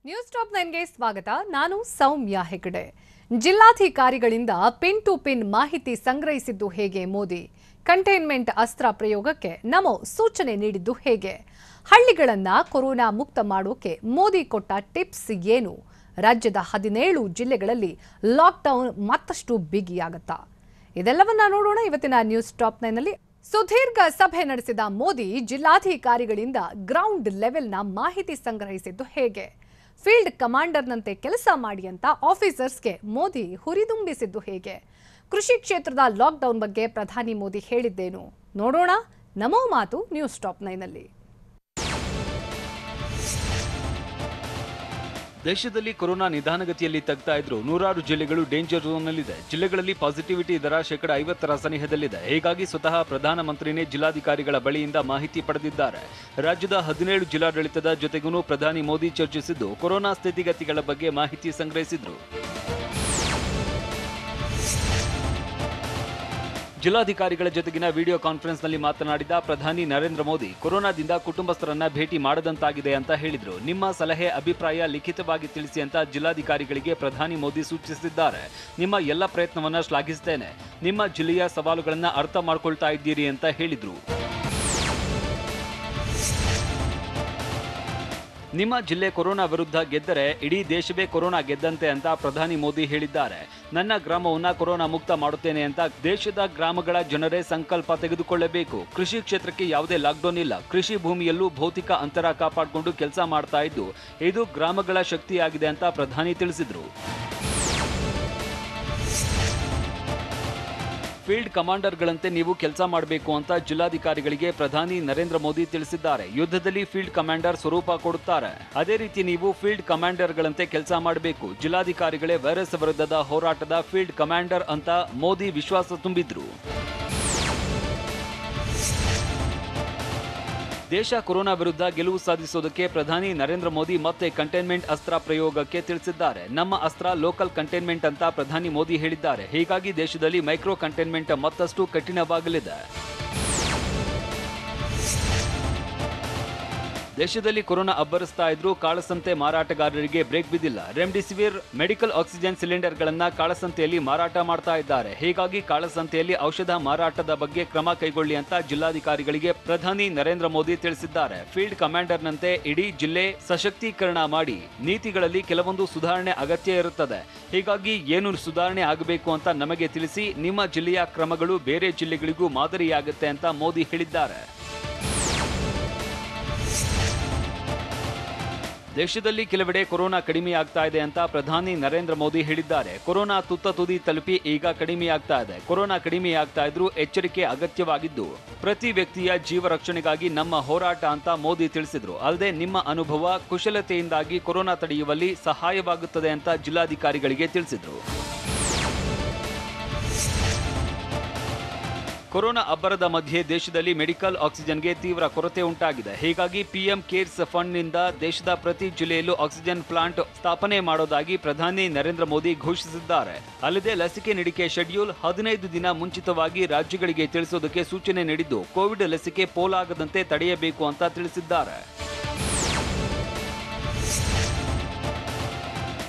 News top 9ಗೆ ಸ್ವಾಗತ. ನಾನು ಸೌಮ್ಯ Hegde. ಜಿಲ್ಲಾಧಿಕಾರಿಗಳಿಂದ pin to pin ಮಾಹಿತಿ ಸಂಗ್ರಹಿಸಿದ್ದು ಹೇಗೆ ಮೋದಿ? ಕಂಟೈನ್ಮೆಂಟ್ ಅಸ್ತ್ರ ಪ್ರಯೋಗಕ್ಕೆ ನಮೋ ಸೂಚನೆ ನೀಡಿದ್ದು ಹೇಗೆ? ಹಳ್ಳಿಗಳನ್ನ ಕೊರೋನಾ ಮುಕ್ತ ಮಾಡೋಕೆ ಮೋದಿ ಕೊಟ್ಟ ಟಿಪ್ಸ್ ಏನು? ರಾಜ್ಯದ 17 ಜಿಲ್ಲೆಗಳಲ್ಲಿ ಲಾಕ್ಡೌನ್ ಮತ್ತಷ್ಟು ಬಿಗಿಯಾಗುತ್ತಾ? ಇದೆಲ್ಲವನ್ನ ನೋಡೋಣ ಇವತ್ತಿನ ನ್ಯೂಸ್ ಟಾಪ್ 9ನಲ್ಲಿ. ಸುದೀರ್ಘ ಸಭೆ ನಡೆಸಿದ ಮೋದಿ ಜಿಲ್ಲಾಧಿಕಾರಿಗಳಿಂದ ಗ್ರೌಂಡ್ ಲೆವೆಲ್ನ ಮಾಹಿತಿ ಸಂಗ್ರಹಿಸಿದ್ದು ಹೇಗೆ? ಫೀಲ್ಡ್ ಕಮಾಂಡರ್ನಂತೆ ಕೆಲಸ ಮಾಡಿ ಅಂತ ಆಫೀಸರ್ಸ್ಗೆ ಮೋದಿ ಹುರಿದುಂಬಿಸಿದ್ದು ಹೇಗೆ? ಕೃಷಿ ಕ್ಷೇತ್ರದ ಲಾಕ್ಡೌನ್ ಬಗ್ಗೆ ಪ್ರಧಾನಿ ಮೋದಿ ಹೇಳಿದ್ದೇನು? ನೋಡೋಣ ನಮೋ ಮಾತು ನ್ಯೂಸ್ ಟಾಪ್ 9ನಲ್ಲಿ. ದೇಶದಲ್ಲಿ ಕೊರೋನಾ ನಿಧಾನಗತಿಯಲ್ಲಿ ತಗ್ತಾ ಇದ್ರು ನೂರಾರು ಜಿಲ್ಲೆಗಳು ಡೇಂಜರ್ ಝೋನ್ನಲ್ಲಿದೆ. ಜಿಲ್ಲೆಗಳಲ್ಲಿ ಪಾಸಿಟಿವಿಟಿ ದರ 50% ಸನಿಹದಲ್ಲಿದೆ. ಹೀಗಾಗಿ ಸ್ವತಃ ಪ್ರಧಾನಮಂತ್ರಿನೇ ಜಿಲ್ಲಾಧಿಕಾರಿಗಳ ಬಳಿಯಿಂದ ಮಾಹಿತಿ ಪಡೆದಿದ್ದಾರೆ. ರಾಜ್ಯದ 17 ಜಿಲ್ಲಾಡಳಿತದ ಜೊತೆಗೂ ಪ್ರಧಾನಿ ಮೋದಿ ಚರ್ಚಿಸಿದ್ದು ಕೊರೋನಾ ಸ್ಥಿತಿಗತಿಗಳ ಬಗ್ಗೆ ಮಾಹಿತಿ ಸಂಗ್ರಹಿಸಿದ್ರು. ಜಿಲ್ಲಾಧಿಕಾರಿಗಳ ಜೊತೆಗಿನ ವಿಡಿಯೋ ಕಾನ್ಫರೆನ್ಸ್ನಲ್ಲಿ ಮಾತನಾಡಿದ ಪ್ರಧಾನಿ ನರೇಂದ್ರ ಮೋದಿ, ಕೊರೋನಾದಿಂದ ಕುಟುಂಬಸ್ಥರನ್ನ ಭೇಟಿ ಮಾಡದಂತಾಗಿದೆ ಅಂತ ಹೇಳಿದ್ರು. ನಿಮ್ಮ ಸಲಹೆ ಅಭಿಪ್ರಾಯ ಲಿಖಿತವಾಗಿ ತಿಳಿಸಿ ಅಂತ ಜಿಲ್ಲಾಧಿಕಾರಿಗಳಿಗೆ ಪ್ರಧಾನಿ ಮೋದಿ ಸೂಚಿಸಿದ್ದಾರೆ. ನಿಮ್ಮ ಎಲ್ಲ ಪ್ರಯತ್ನವನ್ನ ಶ್ಲಾಘಿಸುತ್ತೇನೆ. ನಿಮ್ಮ ಜಿಲ್ಲೆಯ ಸವಾಲುಗಳನ್ನ ಅರ್ಥ ಮಾಡ್ಕೊಳ್ತಾ ಇದ್ದೀರಿ ಅಂತ ಹೇಳಿದ್ರು. ನಿಮ್ಮ ಜಿಲ್ಲೆ ಕೊರೋನಾ ವಿರುದ್ಧ ಗೆದ್ದರೆ ಇಡೀ ದೇಶವೇ ಕೊರೋನಾ ಗೆದ್ದಂತೆ ಅಂತ ಪ್ರಧಾನಿ ಮೋದಿ ಹೇಳಿದ್ದಾರೆ. ನನ್ನ ಗ್ರಾಮವನ್ನ ಕೊರೋನಾ ಮುಕ್ತ ಮಾಡುತ್ತೇನೆ ಅಂತ ದೇಶದ ಗ್ರಾಮಗಳ ಜನರೇ ಸಂಕಲ್ಪ ತೆಗೆದುಕೊಳ್ಳಬೇಕು. ಕೃಷಿ ಕ್ಷೇತ್ರಕ್ಕೆ ಯಾವುದೇ ಲಾಕ್ಡೌನ್ ಇಲ್ಲ. ಕೃಷಿ ಭೂಮಿಯಲ್ಲೂ ಭೌತಿಕ ಅಂತರ ಕಾಪಾಡಿಕೊಂಡು ಕೆಲಸ ಮಾಡ್ತಾ ಇದ್ದು ಇದು ಗ್ರಾಮಗಳ ಶಕ್ತಿಯಾಗಿದೆ ಅಂತ ಪ್ರಧಾನಿ ತಿಳಿಸಿದ್ರು. ಫೀಲ್ಡ್ ಕಮಾಂಡರ್ಗಳಂತೆ ನೀವು ಕೆಲಸ ಮಾಡಬೇಕು ಅಂತ ಜಿಲ್ಲಾಧಿಕಾರಿಗಳಿಗೆ ಪ್ರಧಾನಿ ನರೇಂದ್ರ ಮೋದಿ ತಿಳಿಸಿದ್ದಾರೆ. ಯುದ್ಧದಲ್ಲಿ ಫೀಲ್ಡ್ ಕಮಾಂಡರ್ ಸ್ವರೂಪ ಕೊಡುತ್ತಾರೆ. ಅದೇ ರೀತಿ ನೀವು ಫೀಲ್ಡ್ ಕಮಾಂಡರ್ಗಳಂತೆ ಕೆಲಸ ಮಾಡಬೇಕು. ಜಿಲ್ಲಾಧಿಕಾರಿಗಳೇ ವೈರಸ್ ವಿರುದ್ಧದ ಹೋರಾಟದ ಫೀಲ್ಡ್ ಕಮಾಂಡರ್ ಅಂತ ಮೋದಿ ವಿಶ್ವಾಸ ತುಂಬಿದ್ರು. ದೇಶ ಕೊರೋನಾ ವಿರುದ್ಧ ಗೆಲುವು ಸಾಧಿಸೋದಕ್ಕೆ ಪ್ರಧಾನಿ ನರೇಂದ್ರ ಮೋದಿ ಮತ್ತೆ ಕಂಟೈನ್ಮೆಂಟ್ ಅಸ್ತ್ರ ಪ್ರಯೋಗಕ್ಕೆ ತಿಳಿಸಿದ್ದಾರೆ. ನಮ್ಮ ಅಸ್ತ್ರ ಲೋಕಲ್ ಕಂಟೈನ್ಮೆಂಟ್ ಅಂತ ಪ್ರಧಾನಿ ಮೋದಿ ಹೇಳಿದ್ದಾರೆ. ಹೀಗಾಗಿ ದೇಶದಲ್ಲಿ ಮೈಕ್ರೋ ಕಂಟೈನ್ಮೆಂಟ್ ಮತ್ತಷ್ಟು ಕಠಿಣವಾಗಲಿದೆ. ದೇಶದಲ್ಲಿ ಕೊರೋನಾ ಅಬ್ಬರಿಸ್ತಾ ಇದ್ರೂ ಕಾಳಸಂತೆ ಮಾರಾಟಗಾರರಿಗೆ ಬ್ರೇಕ್ ಬಿದ್ದಿಲ್ಲ. ರೆಮ್ಡಿಸಿವಿರ್, ಮೆಡಿಕಲ್ ಆಕ್ಸಿಜನ್ ಸಿಲಿಂಡರ್ಗಳನ್ನ ಕಾಳಸಂತೆಯಲ್ಲಿ ಮಾರಾಟ ಮಾಡ್ತಾ ಇದ್ದಾರೆ. ಹೀಗಾಗಿ ಕಾಳಸಂತೆಯಲ್ಲಿ ಔಷಧ ಮಾರಾಟದ ಬಗ್ಗೆ ಕ್ರಮ ಕೈಗೊಳ್ಳಿ ಅಂತ ಜಿಲ್ಲಾಧಿಕಾರಿಗಳಿಗೆ ಪ್ರಧಾನಿ ನರೇಂದ್ರ ಮೋದಿ ತಿಳಿಸಿದ್ದಾರೆ. ಫೀಲ್ಡ್ ಕಮಾಂಡರ್ನಂತೆ ಇಡೀ ಜಿಲ್ಲೆ ಸಶಕ್ತೀಕರಣ ಮಾಡಿ ನೀತಿಗಳಲ್ಲಿ ಕೆಲವೊಂದು ಸುಧಾರಣೆ ಅಗತ್ಯ ಇರುತ್ತದೆ. ಹೀಗಾಗಿ ಏನು ಸುಧಾರಣೆ ಆಗಬೇಕು ಅಂತ ನಮಗೆ ತಿಳಿಸಿ. ನಿಮ್ಮ ಜಿಲ್ಲೆಯ ಕ್ರಮಗಳು ಬೇರೆ ಜಿಲ್ಲೆಗಳಿಗೂ ಮಾದರಿಯಾಗುತ್ತೆ ಅಂತ ಮೋದಿ ಹೇಳಿದ್ದಾರೆ. ದೇಶದಲ್ಲಿ ಕೆಲವೆಡೆ ಕೊರೋನಾ ಕಡಿಮೆಯಾಗ್ತಾ ಇದೆ ಅಂತ ಪ್ರಧಾನಿ ನರೇಂದ್ರ ಮೋದಿ ಹೇಳಿದ್ದಾರೆ. ಕೊರೋನಾ ತುತ್ತ ತುದಿ ತಲುಪಿ ಈಗ ಕಡಿಮೆಯಾಗ್ತಾ ಇದೆ. ಕೊರೋನಾ ಕಡಿಮೆಯಾಗ್ತಾ ಇದ್ರೂ ಎಚ್ಚರಿಕೆ ಅಗತ್ಯವಾಗಿದ್ದು ಪ್ರತಿ ವ್ಯಕ್ತಿಯ ಜೀವ ರಕ್ಷಣೆಗಾಗಿ ನಮ್ಮ ಹೋರಾಟ ಅಂತ ಮೋದಿ ತಿಳಿಸಿದ್ರು. ಅಲ್ಲದೆ ನಿಮ್ಮ ಅನುಭವ ಕುಶಲತೆಯಿಂದಾಗಿ ಕೊರೋನಾ ತಡೆಯುವಲ್ಲಿ ಸಹಾಯವಾಗುತ್ತದೆ ಅಂತ ಜಿಲ್ಲಾಧಿಕಾರಿಗಳಿಗೆ ತಿಳಿಸಿದ್ರು. ಕೊರೋನಾ ಅಬ್ಬರದ ಮಧ್ಯೆ ದೇಶದಲ್ಲಿ ಮೆಡಿಕಲ್ ಆಕ್ಸಿಜನ್ಗೆ ತೀವ್ರ ಕೊರತೆ ಉಂಟಾಗಿದೆ. ಹೀಗಾಗಿ ಪಿಎಂ ಕೇರ್ಸ್ ಫಂಡ್ನಿಂದ ದೇಶದ ಪ್ರತಿ ಜಿಲ್ಲೆಯಲ್ಲೂ ಆಕ್ಸಿಜನ್ ಪ್ಲಾಂಟ್ ಸ್ಥಾಪನೆ ಮಾಡೋದಾಗಿ ಪ್ರಧಾನಿ ನರೇಂದ್ರ ಮೋದಿ ಘೋಷಿಸಿದ್ದಾರೆ. ಅಲ್ಲದೆ ಲಸಿಕೆ ನೀಡಿಕೆ ಶೆಡ್ಯೂಲ್ 15 ದಿನ ಮುಂಚಿತವಾಗಿ ರಾಜ್ಯಗಳಿಗೆ ತಿಳಿಸೋದಕ್ಕೆ ಸೂಚನೆ ನೀಡಿದ್ದು ಕೋವಿಡ್ ಲಸಿಕೆ ಪೋಲಾಗದಂತೆ ತಡೆಯಬೇಕು ಅಂತ ತಿಳಿಸಿದ್ದಾರೆ.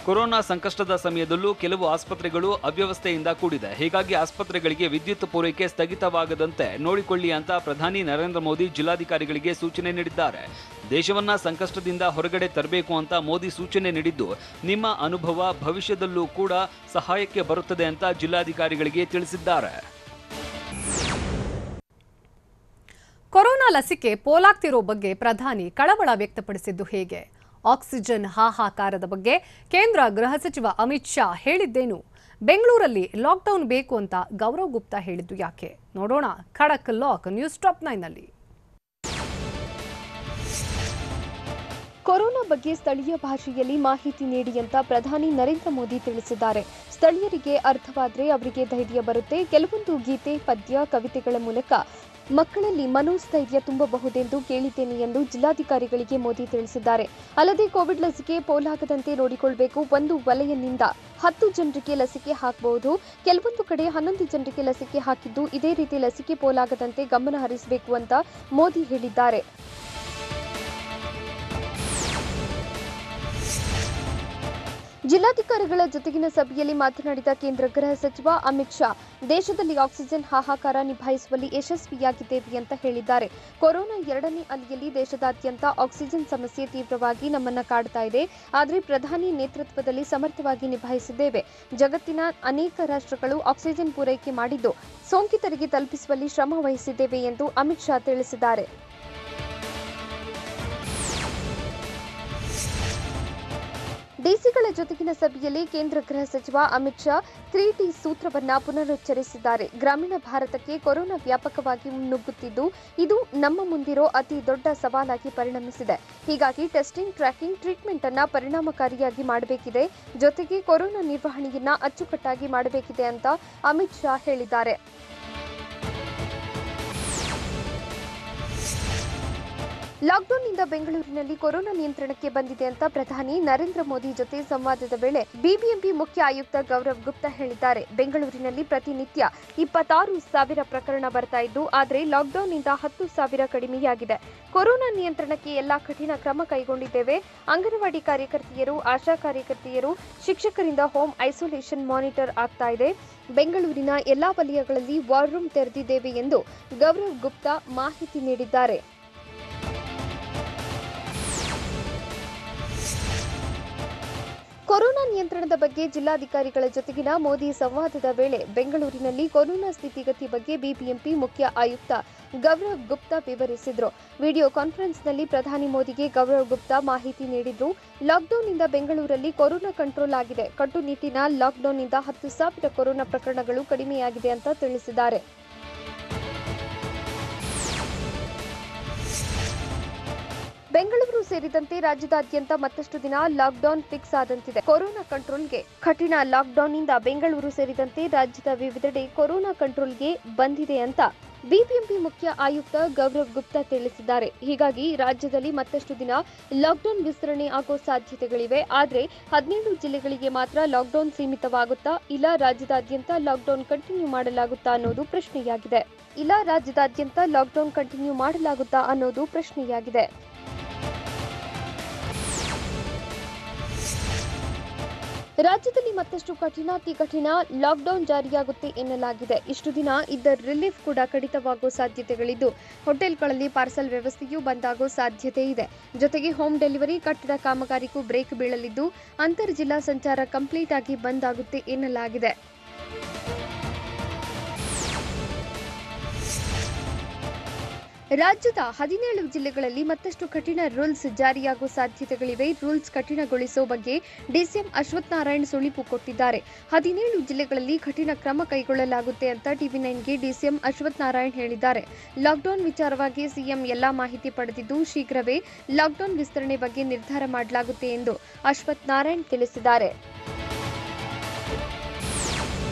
ಕೊರೋನಾ ಸಂಕಷ್ಟದ ಸಮಯದಲ್ಲೂ ಕೆಲವು ಆಸ್ಪತ್ರೆಗಳು ಅವ್ಯವಸ್ಥೆಯಿಂದ ಕೂಡಿದೆ. ಹೀಗಾಗಿ ಆಸ್ಪತ್ರೆಗಳಿಗೆ ವಿದ್ಯುತ್ ಪೂರೈಕೆ ಸ್ಥಗಿತವಾಗದಂತೆ ನೋಡಿಕೊಳ್ಳಿ ಅಂತ ಪ್ರಧಾನಿ ನರೇಂದ್ರ ಮೋದಿ ಜಿಲ್ಲಾಧಿಕಾರಿಗಳಿಗೆ ಸೂಚನೆ ನೀಡಿದ್ದಾರೆ. ದೇಶವನ್ನ ಸಂಕಷ್ಟದಿಂದ ಹೊರಗಡೆ ತರಬೇಕು ಅಂತ ಮೋದಿ ಸೂಚನೆ ನೀಡಿದ್ದು ನಿಮ್ಮ ಅನುಭವ ಭವಿಷ್ಯದಲ್ಲೂ ಕೂಡ ಸಹಾಯಕ್ಕೆ ಬರುತ್ತದೆ ಅಂತ ಜಿಲ್ಲಾಧಿಕಾರಿಗಳಿಗೆ ತಿಳಿಸಿದ್ದಾರೆ. ಕೊರೋನಾ ಲಸಿಕೆ ಪೋಲಾಗ್ತಿರೋ ಬಗ್ಗೆ ಪ್ರಧಾನಿ ಕಳವಳ ವ್ಯಕ್ತಪಡಿಸಿದ್ದು ಹೇಗೆ? ಆಕ್ಸಿಜನ್ ಹಾಹಾಕಾರದ ಬಗ್ಗೆ ಕೇಂದ್ರ ಗೃಹ ಸಚಿವ ಅಮಿತ್ ಶಾ ಹೇಳಿದ್ದೇನು? ಬೆಂಗಳೂರಲ್ಲಿ ಲಾಕ್ಡೌನ್ ಬೇಕು ಅಂತ ಗೌರವ್ ಗುಪ್ತಾ ಹೇಳಿದ್ದು ಯಾಕೆ? ನೋಡೋಣ ಖಡಕ್ ಲಾಕ್ ನ್ಯೂಸ್ ಟಾಪ್ 9ನಲ್ಲಿ. ಕೊರೋನಾ ಬಗ್ಗೆ ಸ್ಥಳೀಯ ಭಾಷೆಯಲ್ಲಿ ಮಾಹಿತಿ ನೀಡಿ ಅಂತ ಪ್ರಧಾನಿ ನರೇಂದ್ರ ಮೋದಿ ತಿಳಿಸಿದ್ದಾರೆ. ಸ್ಥಳೀಯರಿಗೆ ಅರ್ಥವಾದರೆ ಅವರಿಗೆ ಧೈರ್ಯ ಬರುತ್ತೆ. ಕೆಲವೊಂದು ಗೀತೆ, ಪದ್ಯ, ಕವಿತೆಗಳ ಮೂಲಕ ಮಕ್ಕಳಲ್ಲಿ ಮನೋಸ್ಥೈರ್ಯ ತುಂಬಬಹುದೆಂದು ಕೇಳಿದ್ದೇನೆ ಎಂದು ಜಿಲ್ಲಾಧಿಕಾರಿಗಳಿಗೆ ಮೋದಿ ತಿಳಿಸಿದ್ದಾರೆ. ಅಲ್ಲದೆ ಕೋವಿಡ್ ಲಸಿಕೆ ಪೋಲಾಗದಂತೆ ನೋಡಿಕೊಳ್ಳಬೇಕು. ಒಂದು ವಲಯದಿಂದ 10 ಜನರಿಗೆ ಲಸಿಕೆ ಹಾಕಬಹುದು. ಕೆಲವೊಂದು ಕಡೆ 11 ಜನರಿಗೆ ಲಸಿಕೆ ಹಾಕಿದ್ದು ಇದೇ ರೀತಿ ಲಸಿಕೆ ಪೋಲಾಗದಂತೆ ಗಮನ ಹರಿಸಬೇಕು ಅಂತ ಮೋದಿ ಹೇಳಿದ್ದಾರೆ. ಜಿಲ್ಲಾಧಿಕಾರಿಗಳ ಜೊತೆಗಿನ ಸಭೆಯಲ್ಲಿ ಮಾತನಾಡಿದ ಕೇಂದ್ರ ಗೃಹ ಸಚಿವ ಅಮಿತ್ ಶಾ, ದೇಶದಲ್ಲಿ ಆಕ್ಸಿಜನ್ ಹಾಹಾಕಾರ ನಿಭಾಯಿಸುವಲ್ಲಿ ಯಶಸ್ವಿಯಾಗಿದ್ದೇವೆ ಅಂತ ಹೇಳಿದ್ದಾರೆ. ಕೊರೋನಾ 2ನೇ ಅಲೆಯಲ್ಲಿ ದೇಶದಾದ್ಯಂತ ಆಕ್ಸಿಜನ್ ಸಮಸ್ಯೆ ತೀವ್ರವಾಗಿ ನಮ್ಮನ್ನ ಕಾಡ್ತಾ ಇದೆ. ಆದರೆ ಪ್ರಧಾನಿ ನೇತೃತ್ವದಲ್ಲಿ ಸಮರ್ಥವಾಗಿ ನಿಭಾಯಿಸಿದ್ದೇವೆ. ಜಗತ್ತಿನ ಅನೇಕ ರಾಷ್ಟ್ರಗಳು ಆಕ್ಸಿಜನ್ ಪೂರೈಕೆ ಮಾಡಿದ್ದು ಸೋಂಕಿತರಿಗೆ ತಲುಪಿಸುವಲ್ಲಿ ಶ್ರಮ ವಹಿಸಿದ್ದೇವೆ ಎಂದು ಅಮಿತ್ ಶಾ ತಿಳಿಸಿದ್ದಾರೆ. ಡಿಸಿಗಳ ಜೊತೆಗಿನ ಸಭೆಯಲ್ಲಿ ಕೇಂದ್ರ ಗೃಹ ಸಚಿವ ಅಮಿತ್ ಶಾ 3T ಸೂತ್ರವನ್ನ ಪುನರುಚ್ಚರಿಸಿದ್ದಾರೆ. ಗ್ರಾಮೀಣ ಭಾರತಕ್ಕೆ ಕೊರೋನಾ ವ್ಯಾಪಕವಾಗಿ ನುಗ್ಗುತ್ತಿದ್ದು ಇದು ನಮ್ಮ ಮುಂದಿರೋ ಅತಿ ದೊಡ್ಡ ಸವಾಲಾಗಿ ಪರಿಣಮಿಸಿದೆ. ಹೀಗಾಗಿ ಟೆಸ್ಟಿಂಗ್, ಟ್ರ್ಯಾಕಿಂಗ್, ಟ್ರೀಟ್ಮೆಂಟ್ ಅನ್ನ ಪರಿಣಾಮಕಾರಿಯಾಗಿ ಮಾಡಬೇಕಿದೆ. ಜೊತೆಗೆ ಕೊರೋನಾ ನಿರ್ವಹಣೆಯನ್ನ ಅಚ್ಚುಕಟ್ಟಾಗಿ ಮಾಡಬೇಕಿದೆ ಅಂತ ಅಮಿತ್ ಶಾ ಹೇಳಿದ್ದಾರೆ. ಲಾಕ್ಡೌನ್ನಿಂದ ಬೆಂಗಳೂರಿನಲ್ಲಿ ಕೊರೋನಾ ನಿಯಂತ್ರಣಕ್ಕೆ ಬಂದಿದೆ ಅಂತ ಪ್ರಧಾನಿ ನರೇಂದ್ರ ಮೋದಿ ಜೊತೆ ಸಂವಾದದ ವೇಳೆ ಬಿಬಿಎಂಪಿ ಮುಖ್ಯ ಆಯುಕ್ತ ಗೌರವ್ ಗುಪ್ತಾ ಹೇಳಿದ್ದಾರೆ. ಬೆಂಗಳೂರಿನಲ್ಲಿ ಪ್ರತಿನಿತ್ಯ 26,000 ಪ್ರಕರಣ ಬರ್ತಾ ಇದ್ದು, ಆದರೆ ಲಾಕ್ಡೌನ್ನಿಂದ 10,000 ಕಡಿಮೆಯಾಗಿದೆ. ಕೊರೋನಾ ನಿಯಂತ್ರಣಕ್ಕೆ ಎಲ್ಲಾ ಕಠಿಣ ಕ್ರಮ ಕೈಗೊಂಡಿದ್ದೇವೆ. ಅಂಗನವಾಡಿ ಕಾರ್ಯಕರ್ತೆಯರು, ಆಶಾ ಕಾರ್ಯಕರ್ತೆಯರು, ಶಿಕ್ಷಕರಿಂದ ಹೋಮ್ ಐಸೋಲೇಷನ್ ಮಾನಿಟರ್ ಆಗ್ತಾ ಇದೆ. ಬೆಂಗಳೂರಿನ ಎಲ್ಲಾ ವಲಯಗಳಲ್ಲಿ ವಾರ್ ರೂಮ್ ತೆರೆದಿದ್ದೇವೆ ಎಂದು ಗೌರವ್ ಗುಪ್ತಾ ಮಾಹಿತಿ ನೀಡಿದ್ದಾರೆ. ಕೊರೋನಾ ನಿಯಂತ್ರಣದ ಬಗ್ಗೆ ಜಿಲ್ಲಾಧಿಕಾರಿಗಳ ಜೊತೆಗಿನ ಮೋದಿ ಸಂವಾದದ ವೇಳೆ ಬೆಂಗಳೂರಿನಲ್ಲಿ ಕೊರೋನಾ ಸ್ಥಿತಿಗತಿ ಬಗ್ಗೆ ಬಿಬಿಎಂಪಿ ಮುಖ್ಯ ಆಯುಕ್ತ ಗೌರವ್ ಗುಪ್ತಾ ವಿವರಿಸಿದರು. ವಿಡಿಯೋ ಕಾನ್ಫರೆನ್ಸ್ನಲ್ಲಿ ಪ್ರಧಾನಿ ಮೋದಿಗೆ ಗೌರವ್ ಗುಪ್ತಾ ಮಾಹಿತಿ ನೀಡಿದ್ರು. ಲಾಕ್ಡೌನ್ನಿಂದ ಬೆಂಗಳೂರಲ್ಲಿ ಕೊರೋನಾ ಕಂಟ್ರೋಲ್ ಆಗಿದೆ. ಕಟ್ಟುನಿಟ್ಟಿನ ಲಾಕ್ಡೌನ್ನಿಂದ 10,000 ಕೊರೋನಾ ಪ್ರಕರಣಗಳು ಕಡಿಮೆಯಾಗಿದೆ ಅಂತ ತಿಳಿಸಿದ್ದಾರೆ. ಬೆಂಗಳೂರು ಸೇರಿದಂತೆ ರಾಜ್ಯದಾದ್ಯಂತ ಮತ್ತಷ್ಟು ದಿನ ಲಾಕ್ಡೌನ್ ಫಿಕ್ಸ್ ಆದಂತಿದೆ. ಕೊರೋನಾ ಕಂಟ್ರೋಲ್ಗೆ ಕಠಿಣ ಲಾಕ್ಡೌನ್ನಿಂದ ಬೆಂಗಳೂರು ಸೇರಿದಂತೆ ರಾಜ್ಯದ ವಿವಿಧೆಡೆ ಕೊರೋನಾ ಕಂಟ್ರೋಲ್ಗೆ ಬಂದಿದೆ ಅಂತ ಬಿಬಿಎಂಪಿ ಮುಖ್ಯ ಆಯುಕ್ತ ಗೌರವ್ ಗುಪ್ತಾ ತಿಳಿಸಿದ್ದಾರೆ. ಹೀಗಾಗಿ ರಾಜ್ಯದಲ್ಲಿ ಮತ್ತಷ್ಟು ದಿನ ಲಾಕ್ಡೌನ್ ವಿಸ್ತರಣೆ ಆಗೋ ಸಾಧ್ಯತೆಗಳಿವೆ. ಆದರೆ 17 ಜಿಲ್ಲೆಗಳಿಗೆ ಮಾತ್ರ ಲಾಕ್ಡೌನ್ ಸೀಮಿತವಾಗುತ್ತಾ, ಇಲ್ಲ ರಾಜ್ಯದಾದ್ಯಂತ ಲಾಕ್ಡೌನ್ ಕಂಟಿನ್ಯೂ ಮಾಡಲಾಗುತ್ತಾ ಅನ್ನೋದು ಪ್ರಶ್ನೆಯಾಗಿದೆ. ರಾಜ್ಯದಲ್ಲಿ ಮತ್ತಷ್ಟು ಅತಿ ಕಠಿಣ ಲಾಕ್ಡೌನ್ ಜಾರಿಯಾಗುತ್ತೆ ಎನ್ನಲಾಗಿದೆ. ಇಷ್ಟು ದಿನ ಇದ್ದ ರಿಲೀಫ್ ಕೂಡ ಕಡಿತವಾಗೋ ಸಾಧ್ಯತೆಗಳಿದ್ದು, ಹೋಟೆಲ್ಗಳಲ್ಲಿ ಪಾರ್ಸಲ್ ವ್ಯವಸ್ಥೆಯೂ ಬಂದಾಗೋ ಸಾಧ್ಯತೆ ಇದೆ. ಜೊತೆಗೆ ಹೋಮ್ ಡೆಲಿವರಿ, ಕಟ್ಟಡ ಕಾಮಗಾರಿಗೂ ಬ್ರೇಕ್ ಬೀಳಲಿದ್ದು, ಅಂತರ್ ಜಿಲ್ಲಾ ಸಂಚಾರ ಕಂಪ್ಲೀಟ್ ಆಗಿ ಬಂದ್ ಆಗುತ್ತೆ ಎನ್ನಲಾಗಿದೆ. ರಾಜ್ಯದ 17 ಜಿಲ್ಲೆಗಳಲ್ಲಿ ಮತ್ತಷ್ಟು ಕಠಿಣ ರೂಲ್ಸ್ ಜಾರಿಯಾಗುವ ಸಾಧ್ಯತೆಗಳಿವೆ. ರೂಲ್ಸ್ ಕಠಿಣಗೊಳಿಸುವ ಬಗ್ಗೆ ಡಿಸಿಎಂ ಅಶ್ವಥ್ ನಾರಾಯಣ್ ಸುಳಿವು ಕೊಟ್ಟಿದ್ದಾರೆ. 17 ಜಿಲ್ಲೆಗಳಲ್ಲಿ ಕಠಿಣ ಕ್ರಮ ಕೈಗೊಳ್ಳಲಾಗುತ್ತೆ ಅಂತ ಟಿವಿ9ಗೆ ಡಿಸಿಎಂ ಅಶ್ವಥ್ ನಾರಾಯಣ್ ಹೇಳಿದ್ದಾರೆ. ಲಾಕ್ಡೌನ್ ವಿಚಾರವಾಗಿ ಸಿಎಂ ಎಲ್ಲಾ ಮಾಹಿತಿ ಪಡೆದಿದ್ದು, ಶೀಘ್ರವೇ ಲಾಕ್ಡೌನ್ ವಿಸ್ತರಣೆ ಬಗ್ಗೆ ನಿರ್ಧಾರ ಮಾಡಲಾಗುತ್ತೆ ಎಂದು ಅಶ್ವಥ್ ನಾರಾಯಣ್ ತಿಳಿಸಿದ್ದಾರೆ.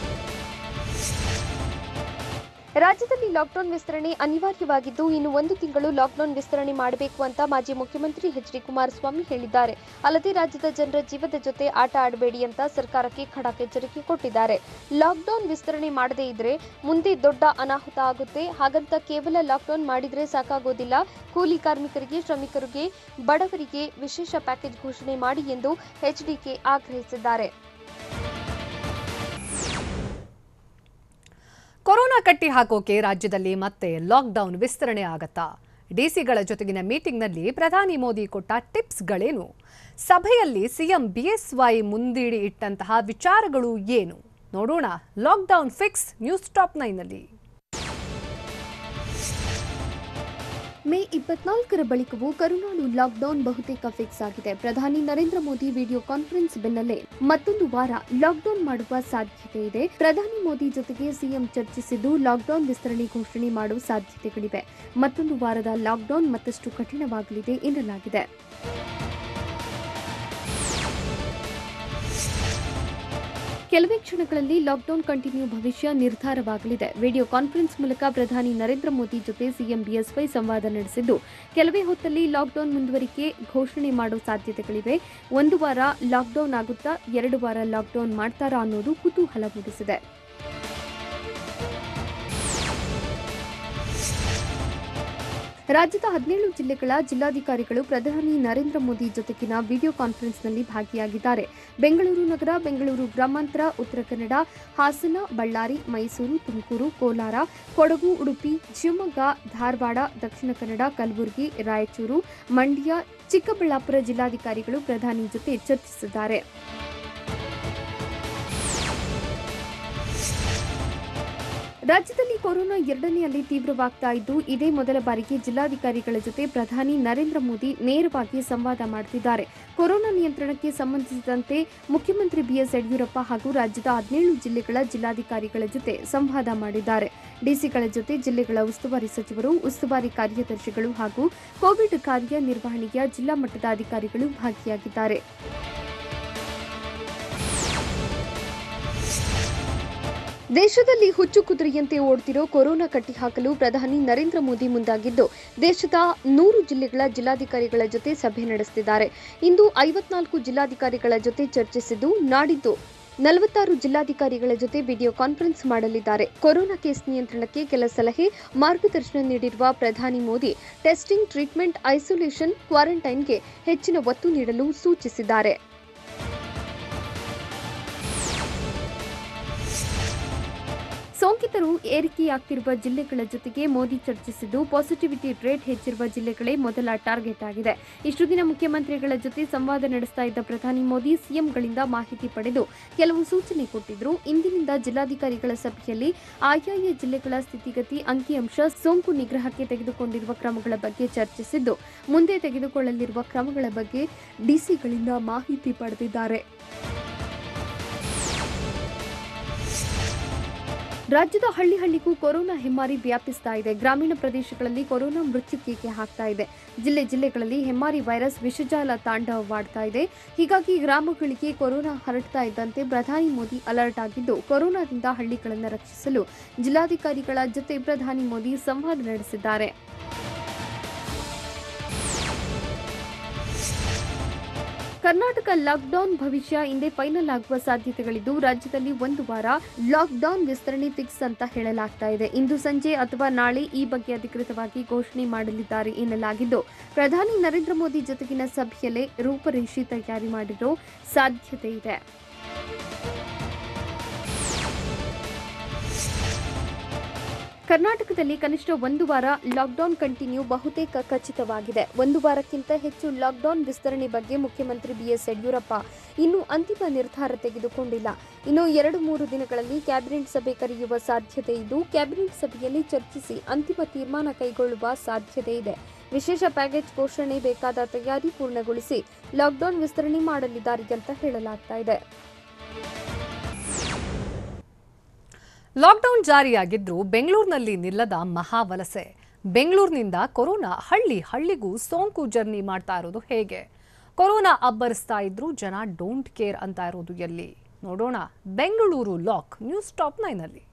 ರಾಜ್ಯದಲ್ಲಿ ಲಾಕ್ಡೌನ್ ವಿಸ್ತರಣೆ ಅನಿವಾರ್ಯವಾಗಿದ್ದು, ಇನ್ನು 1 ತಿಂಗಳು ಲಾಕ್ಡೌನ್ ವಿಸ್ತರಣೆ ಮಾಡಬೇಕು ಅಂತ ಮಾಜಿ ಮುಖ್ಯಮಂತ್ರಿ ಎಚ್.ಡಿ. ಕುಮಾರಸ್ವಾಮಿ ಹೇಳಿದ್ದಾರೆ. ಅಲ್ಲದೆ ರಾಜ್ಯದ ಜನರ ಜೀವದ ಜೊತೆ ಆಟ ಆಡಬೇಡಿ ಅಂತ ಸರ್ಕಾರಕ್ಕೆ ಖಡಕ್ ಎಚ್ಚರಿಕೆ ಕೊಟ್ಟಿದ್ದಾರೆ. ಲಾಕ್ಡೌನ್ ವಿಸ್ತರಣೆ ಮಾಡದೇ ಇದ್ರೆ ಮುಂದೆ ದೊಡ್ಡ ಅನಾಹುತ ಆಗುತ್ತೆ. ಹಾಗಂತ ಕೇವಲ ಲಾಕ್ಡೌನ್ ಮಾಡಿದ್ರೆ ಸಾಕಾಗೋದಿಲ್ಲ. ಕೂಲಿ ಕಾರ್ಮಿಕರಿಗೆ, ಶ್ರಮಿಕರಿಗೆ, ಬಡವರಿಗೆ ವಿಶೇಷ ಪ್ಯಾಕೇಜ್ ಘೋಷಣೆ ಮಾಡಿ ಎಂದು ಎಚ್ಡಿಕೆ ಆಗ್ರಹಿಸಿದ್ದಾರೆ. ಕೊರೋನಾ ಕಟ್ಟಿ ಹಾಕೋಕೆ ರಾಜ್ಯದಲ್ಲಿ ಮತ್ತೆ ಲಾಕ್ಡೌನ್ ವಿಸ್ತರಣೆ ಆಗತ್ತಾ? ಡಿಸಿಗಳ ಜೊತೆಗಿನ ಮೀಟಿಂಗ್ನಲ್ಲಿ ಪ್ರಧಾನಿ ಮೋದಿ ಕೊಟ್ಟ ಟಿಪ್ಸ್ಗಳೇನು? ಸಭೆಯಲ್ಲಿ ಸಿಎಂ ಬಿಎಸ್ವೈ ಮುಂದಿಡಿ ಇಟ್ಟಂತಹ ವಿಚಾರಗಳು ಏನು? ನೋಡೋಣ. ಲಾಕ್ಡೌನ್ ಫಿಕ್ಸ್ ನ್ಯೂಸ್ ಟಾಪ್ 9ನಲ್ಲಿ. ಮೇ 24ರ ಬಳಿಕವೂ ಕರುನಾಡು ಲಾಕ್ಡೌನ್ ಬಹುತೇಕ ಫಿಕ್ಸ್ ಆಗಿದೆ. ಪ್ರಧಾನಿ ನರೇಂದ್ರ ಮೋದಿ ವಿಡಿಯೋ ಕಾನ್ಫರೆನ್ಸ್ ಬೆನ್ನಲ್ಲೇ ಮತ್ತೊಂದು ವಾರ ಲಾಕ್ಡೌನ್ ಮಾಡುವ ಸಾಧ್ಯತೆ ಇದೆ. ಪ್ರಧಾನಿ ಮೋದಿ ಜೊತೆಗೆ ಸಿಎಂ ಚರ್ಚಿಸಿದ್ದು ಲಾಕ್ಡೌನ್ ವಿಸ್ತರಣೆ ಘೋಷಣೆ ಮಾಡುವ ಸಾಧ್ಯತೆಗಳಿವೆ. ಮತ್ತೊಂದು ವಾರದ ಲಾಕ್ಡೌನ್ ಮತ್ತಷ್ಟು ಕಠಿಣವಾಗಲಿದೆ ಎನ್ನಲಾಗಿದೆ. ಕೆಲವೇ ಕ್ಷಣಗಳಲ್ಲಿ ಲಾಕ್ಡೌನ್ ಕಂಟಿನ್ಯೂ ಭವಿಷ್ಯ ನಿರ್ಧಾರವಾಗಲಿದೆ. ವಿಡಿಯೋ ಕಾನ್ಫರೆನ್ಸ್ ಮೂಲಕ ಪ್ರಧಾನಿ ನರೇಂದ್ರ ಮೋದಿ ಜೊತೆ ಸಿಎಂ ಬಿಎಸ್ವೈ ಸಂವಾದ ನಡೆಸಿದ್ದು, ಕೆಲವೇ ಹೊತ್ತಲ್ಲಿ ಲಾಕ್ಡೌನ್ ಮುಂದುವರಿಕೆ ಘೋಷಣೆ ಮಾಡುವ ಸಾಧ್ಯತೆಗಳಿವೆ. 1 ವಾರ ಲಾಕ್ಡೌನ್ ಆಗುತ್ತಾ, 2 ವಾರ ಲಾಕ್ಡೌನ್ ಮಾಡ್ತಾರಾ ಅನ್ನೋದು ಕುತೂಹಲ ಮೂಡಿಸಿದೆ. ರಾಜ್ಯದ 17 ಜಿಲ್ಲೆಗಳ ಜಿಲ್ಲಾಧಿಕಾರಿಗಳು ಪ್ರಧಾನಿ ನರೇಂದ್ರ ಮೋದಿ ಜೊತೆಗಿನ ವಿಡಿಯೋ ಕಾನ್ಫರೆನ್ಸ್ನಲ್ಲಿ ಭಾಗಿಯಾಗಿದ್ದಾರೆ. ಬೆಂಗಳೂರು ನಗರ, ಬೆಂಗಳೂರು ಗ್ರಾಮಾಂತರ, ಉತ್ತರ ಕನ್ನಡ, ಹಾಸನ, ಬಳ್ಳಾರಿ, ಮೈಸೂರು, ತುಮಕೂರು, ಕೋಲಾರ, ಕೊಡಗು, ಉಡುಪಿ, ಶಿವಮೊಗ್ಗ, ಧಾರವಾಡ, ದಕ್ಷಿಣ ಕನ್ನಡ, ಕಲಬುರಗಿ, ರಾಯಚೂರು, ಮಂಡ್ಯ, ಚಿಕ್ಕಬಳ್ಳಾಪುರ ಜಿಲ್ಲಾಧಿಕಾರಿಗಳು ಪ್ರಧಾನಿ ಜೊತೆ ಚರ್ಚಿಸಿದ್ದಾರೆ. ರಾಜ್ಯದಲ್ಲಿ ಕೊರೋನಾ ಎರಡನೇ ಅಲೆ ತೀವ್ರವಾಗ್ತಾ ಇದ್ದು, ಇದೇ ಮೊದಲ ಬಾರಿಗೆ ಜಿಲ್ಲಾಧಿಕಾರಿಗಳ ಜೊತೆ ಪ್ರಧಾನಿ ನರೇಂದ್ರ ಮೋದಿ ನೇರವಾಗಿ ಸಂವಾದ ಮಾಡುತ್ತಿದ್ದಾರೆ. ಕೊರೋನಾ ನಿಯಂತ್ರಣಕ್ಕೆ ಸಂಬಂಧಿಸಿದಂತೆ ಮುಖ್ಯಮಂತ್ರಿ ಬಿಎಸ್ ಯಡಿಯೂರಪ್ಪ ಹಾಗೂ ರಾಜ್ಯದ 17 ಜಿಲ್ಲೆಗಳ ಜಿಲ್ಲಾಧಿಕಾರಿಗಳ ಜೊತೆ ಸಂವಾದ ಮಾಡಿದ್ದಾರೆ. ಡಿಸಿಗಳ ಜೊತೆ ಜಿಲ್ಲೆಗಳ ಉಸ್ತುವಾರಿ ಸಚಿವರು, ಉಸ್ತುವಾರಿ ಕಾರ್ಯದರ್ಶಿಗಳು ಹಾಗೂ ಕೋವಿಡ್ ಕಾರ್ಯ ನಿರ್ವಹಣೆಯ ಜಿಲ್ಲಾ ಮಟ್ಟದ ಅಧಿಕಾರಿಗಳು ಭಾಗಿಯಾಗಿದ್ದಾರೆ. ದೇಶದಲ್ಲಿ ಹುಚ್ಚು ಕುದುರೆಯಂತೆ ಓಡುತ್ತಿರೋ ಕೊರೋನಾ ಕಟ್ಟಿಹಾಕಲು ಪ್ರಧಾನಿ ನರೇಂದ್ರ ಮೋದಿ ಮುಂದಾಗಿದ್ದು, ದೇಶದ 100 ಜಿಲ್ಲೆಗಳ ಜಿಲ್ಲಾಧಿಕಾರಿಗಳ ಜೊತೆ ಸಭೆ ನಡೆಸುತ್ತಿದ್ದಾರೆ. ಇಂದು 54 ಜಿಲ್ಲಾಧಿಕಾರಿಗಳ ಜೊತೆ ಚರ್ಚಿಸಿದ್ದು, ನಾಡಿದ್ದು 46 ಜಿಲ್ಲಾಧಿಕಾರಿಗಳ ಜೊತೆ ವಿಡಿಯೋ ಕಾನ್ಫರೆನ್ಸ್ ಮಾಡಲಿದ್ದಾರೆ. ಕೊರೋನಾ ಕೇಸ್ ನಿಯಂತ್ರಣಕ್ಕೆ ಕೆಲ ಸಲಹೆ, ಮಾರ್ಗದರ್ಶನ ನೀಡಿರುವ ಪ್ರಧಾನಿ ಮೋದಿ ಟೆಸ್ಟಿಂಗ್, ಟ್ರೀಟ್ಮೆಂಟ್, ಐಸೋಲೇಷನ್, ಕ್ವಾರಂಟೈನ್ಗೆ ಹೆಚ್ಚಿನ ಒತ್ತು ನೀಡಲು ಸೂಚಿಸಿದ್ದಾರೆ. ಸೋಂಕಿತರು ಏರಿಕೆಯಾಗ್ತಿರುವ ಜಿಲ್ಲೆಗಳ ಜೊತೆಗೆ ಮೋದಿ ಚರ್ಚಿಸಿದ್ದು, ಪಾಸಿಟಿವಿಟಿ ರೇಟ್ ಹೆಚ್ಚಿರುವ ಜಿಲ್ಲೆಗಳೇ ಮೊದಲ ಟಾರ್ಗೆಟ್ ಆಗಿದೆ. ಇಷ್ಟು ದಿನ ಮುಖ್ಯಮಂತ್ರಿಗಳ ಜೊತೆ ಸಂವಾದ ನಡೆಸ್ತಾ ಇದ್ದ ಪ್ರಧಾನಿ ಮೋದಿ ಸಿಎಂಗಳಿಂದ ಮಾಹಿತಿ ಪಡೆದು ಕೆಲವು ಸೂಚನೆ ಕೊಟ್ಟಿದ್ರು. ಇಂದಿನಿಂದ ಜಿಲ್ಲಾಧಿಕಾರಿಗಳ ಸಭೆಯಲ್ಲಿ ಆಯಾಯ ಜಿಲ್ಲೆಗಳ ಸ್ಥಿತಿಗತಿ, ಅಂಕಿಅಂಶ, ಸೋಂಕು ನಿಗ್ರಹಕ್ಕೆ ತೆಗೆದುಕೊಂಡಿರುವ ಕ್ರಮಗಳ ಬಗ್ಗೆ ಚರ್ಚಿಸಿದ್ದು, ಮುಂದೆ ತೆಗೆದುಕೊಳ್ಳಲಿರುವ ಕ್ರಮಗಳ ಬಗ್ಗೆ ಡಿಸಿಗಳಿಂದ ಮಾಹಿತಿ ಪಡೆದಿದ್ದಾರೆ. ರಾಜ್ಯದ ಹಳ್ಳಿಗೂ ಕೊರೋನಾ ಹೆಮ್ಮಾರಿ ವ್ಯಾಪಿಸ್ತಾ ಇದೆ. ಗ್ರಾಮೀಣ ಪ್ರದೇಶಗಳಲ್ಲಿ ಕೊರೋನಾ ಮೃತ್ಯುಕೇಕೆ ಹಾಕ್ತಾ ಇದೆ. ಜಿಲ್ಲೆಗಳಲ್ಲಿ ಹೆಮ್ಮಾರಿ ವೈರಸ್ ವಿಷಜಾಲ ತಾಂಡವವಾಡ್ತಾ ಇದೆ. ಹೀಗಾಗಿ ಗ್ರಾಮಗಳಿಗೆ ಕೊರೋನಾ ಹರಡ್ತಾ ಇದ್ದಂತೆ ಪ್ರಧಾನಿ ಮೋದಿ ಅಲರ್ಟ್ ಆಗಿದ್ದು, ಕೊರೋನಾದಿಂದ ಹಳ್ಳಿಗಳನ್ನು ರಕ್ಷಿಸಲು ಜಿಲ್ಲಾಧಿಕಾರಿಗಳ ಜೊತೆ ಪ್ರಧಾನಿ ಮೋದಿ ಸಂವಾದ ನಡೆಸಿದ್ದಾರೆ. ಕರ್ನಾಟಕ ಲಾಕ್ಡೌನ್ ಭವಿಷ್ಯ ಇಂದೇ ಫೈನಲ್ ಆಗುವ ಸಾಧ್ಯತೆಗಳಿದ್ದು, ರಾಜ್ಯದಲ್ಲಿ 1 ವಾರ ಲಾಕ್ಡೌನ್ ವಿಸ್ತರಣೆ ಫಿಕ್ಸ್ ಅಂತ ಹೇಳಲಾಗ್ತಾ ಇದೆ. ಇಂದು ಸಂಜೆ ಅಥವಾ ನಾಳೆ ಈ ಬಗ್ಗೆ ಅಧಿಕೃತವಾಗಿ ಘೋಷಣೆ ಮಾಡಲಿದ್ದಾರೆ ಎನ್ನಲಾಗಿದ್ದು, ಪ್ರಧಾನಿ ನರೇಂದ್ರ ಮೋದಿ ಜೊತೆಗಿನ ಸಭೆಯಲ್ಲೇ ರೂಪರೇಷೆ ತಯಾರಿ ಮಾಡಿರೋ ಸಾಧ್ಯತೆ ಇದೆ. ಕರ್ನಾಟಕದಲ್ಲಿ ಕನಿಷ್ಠ 1 ವಾರ ಲಾಕ್ಡೌನ್ ಕಂಟಿನ್ಯೂ ಬಹುತೇಕ ಖಚಿತವಾಗಿದೆ. 1 ವಾರಕ್ಕಿಂತ ಹೆಚ್ಚು ಲಾಕ್ಡೌನ್ ವಿಸ್ತರಣೆ ಬಗ್ಗೆ ಮುಖ್ಯಮಂತ್ರಿ ಬಿಎಸ್ ಯಡಿಯೂರಪ್ಪ ಇನ್ನೂ ಅಂತಿಮ ನಿರ್ಧಾರ ತೆಗೆದುಕೊಂಡಿಲ್ಲ. ಇನ್ನು 2-3 ದಿನಗಳಲ್ಲಿ ಕ್ಯಾಬಿನೆಟ್ ಸಭೆ ಕರೆಯುವ ಸಾಧ್ಯತೆ ಇದ್ದು, ಕ್ಯಾಬಿನೆಟ್ ಸಭೆಯಲ್ಲಿ ಚರ್ಚಿಸಿ ಅಂತಿಮ ತೀರ್ಮಾನ ಕೈಗೊಳ್ಳುವ ಸಾಧ್ಯತೆ ಇದೆ. ವಿಶೇಷ ಪ್ಯಾಕೇಜ್ ಘೋಷಣೆ ಬೇಕಾದ ತಯಾರಿ ಪೂರ್ಣಗೊಳಿಸಿ ಲಾಕ್ಡೌನ್ ವಿಸ್ತರಣೆ ಮಾಡಲಿದ್ದಾರೆ ಅಂತ ಹೇಳಲಾಗ್ತಾ ಇದೆ. ಲಾಕ್ಡೌನ್ ಜಾರಿಯಾಗಿದ್ರೂ ಬೆಂಗಳೂರಿನಲ್ಲಿ ನಿಲ್ಲದ ಮಹಾವಲಸೆ. ಬೆಂಗಳೂರಿನಿಂದ ಕೊರೋನಾ ಹಳ್ಳಿಗೂ ಸೋಂಕು ಜರ್ನಿ ಮಾಡ್ತಾ ಇರೋದು ಹೇಗೆ? ಕೊರೋನಾ ಅಬ್ಬರಿಸ್ತಾ ಇದ್ರೂ ಜನ ಡೋಂಟ್ ಕೇರ್ ಅಂತ ಇರೋದು ಎಲ್ಲಿ? ನೋಡೋಣ ಬೆಂಗಳೂರು ಲಾಕ್ ನ್ಯೂಸ್ ಟಾಪ್ 9ನಲ್ಲಿ.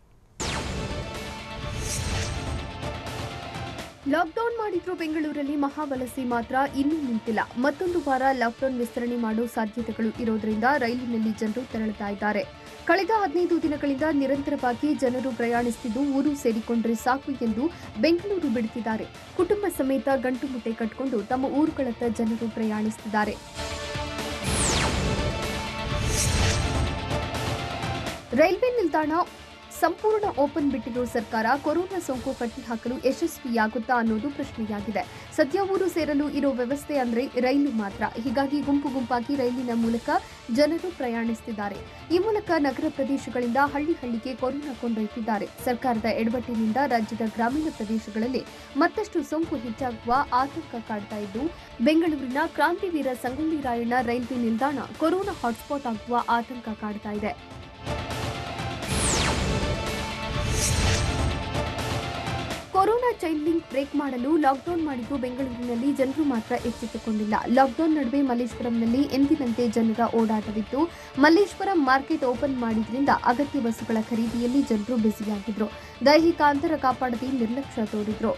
ಲಾಕ್ಡೌನ್ ಮಾಡಿದ್ರು ಬೆಂಗಳೂರಲ್ಲಿ ಮಹಾವಲಸೆ ಮಾತ್ರ ಇನ್ನೂ ನಿಂತಿಲ್ಲ. ಮತ್ತೊಂದು ವಾರ ಲಾಕ್ಡೌನ್ ವಿಸ್ತರಣೆ ಮಾಡೋ ಸಾಧ್ಯತೆಗಳು ಇರೋದ್ರಿಂದ ರೈಲಿನಲ್ಲಿ ಜನರು ತೆರಳುತ್ತಾ ಇದ್ದಾರೆ. ಕಳೆದ 15 ದಿನಗಳಿಂದ ನಿರಂತರವಾಗಿ ಜನರು ಪ್ರಯಾಣಿಸುತ್ತಿದ್ದು, ಊರು ಸೇರಿಕೊಂಡ್ರೆ ಸಾಕು ಎಂದು ಬೆಂಗಳೂರು ಬಿಡುತ್ತಿದ್ದಾರೆ. ಕುಟುಂಬ ಸಮೇತ ಗಂಟು ಮುಟ್ಟೆ ಕಟ್ಟಿಕೊಂಡು ತಮ್ಮ ಊರುಗಳತ್ತ ಜನರು ಪ್ರಯಾಣಿಸುತ್ತಿದ್ದಾರೆ. ರೈಲ್ವೆ ನಿಲ್ದಾಣ ಸಂಪೂರ್ಣ ಓಪನ್ ಬಿಟ್ಟಿರೋ ಸರ್ಕಾರ ಕೊರೋನಾ ಸೋಂಕು ಕಟ್ಟಿಹಾಕಲು ಯಶಸ್ವಿಯಾಗುತ್ತಾ ಅನ್ನೋದು ಪ್ರಶ್ನೆಯಾಗಿದೆ. ಸದ್ಯ ಊರು ಸೇರಲು ಇರೋ ವ್ಯವಸ್ಥೆ ಅಂದ್ರೆ ರೈಲು ಮಾತ್ರ. ಹೀಗಾಗಿ ಗುಂಪಾಗಿ ರೈಲಿನ ಮೂಲಕ ಜನರು ಪ್ರಯಾಣಿಸುತ್ತಿದ್ದಾರೆ. ಈ ಮೂಲಕ ನಗರ ಪ್ರದೇಶಗಳಿಂದ ಹಳ್ಳಿಗೆ ಕೊರೋನಾ ಕೊಂಡೊಯ್ಯುತ್ತಿದ್ದಾರೆ. ಸರ್ಕಾರದ ಎಡವಟ್ಟಿನಿಂದ ರಾಜ್ಯದ ಗ್ರಾಮೀಣ ಪ್ರದೇಶಗಳಲ್ಲಿ ಮತ್ತಷ್ಟು ಸೋಂಕು ಹೆಚ್ಚಾಗುವ ಆತಂಕ ಕಾಡ್ತಾ ಇದ್ದು, ಬೆಂಗಳೂರಿನ ಕ್ರಾಂತಿವೀರ ಸಂಗೊಳ್ಳಿ ರಾಯಣ್ಣ ರೈಲ್ವೆ ನಿಲ್ದಾಣ ಕೊರೋನಾ ಹಾಟ್ಸ್ಪಾಟ್ ಆಗುವ ಆತಂಕ ಕಾಡ್ತಾ ಇದೆ. ಕೊರೋನಾ ಚೈನ್ ಲಿಂಕ್ ಬ್ರೇಕ್ ಮಾಡಲು ಲಾಕ್ಡೌನ್ ಮಾಡಿದ್ದು ಬೆಂಗಳೂರಿನಲ್ಲಿ ಜನರು ಮಾತ್ರ ಎಚ್ಚೆತ್ತುಕೊಂಡಿಲ್ಲ. ಲಾಕ್ಡೌನ್ ನಡುವೆ ಮಲ್ಲೇಶ್ವರಂನಲ್ಲಿ ಎಂದಿನಂತೆ ಜನರ ಓಡಾಟವಿತ್ತು. ಮಲ್ಲೇಶ್ವರಂ ಮಾರ್ಕೆಟ್ ಓಪನ್ ಮಾಡಿದ್ರಿಂದ ಅಗತ್ಯ ವಸ್ತುಗಳ ಖರೀದಿಯಲ್ಲಿ ಜನರು ಬ್ಯುಸಿಯಾಗಿದ್ರು. ದೈಹಿಕ ಅಂತರ ಕಾಪಾಡದೆ ನಿರ್ಲಕ್ಷ್ಯ ತೋರಿದ್ರು.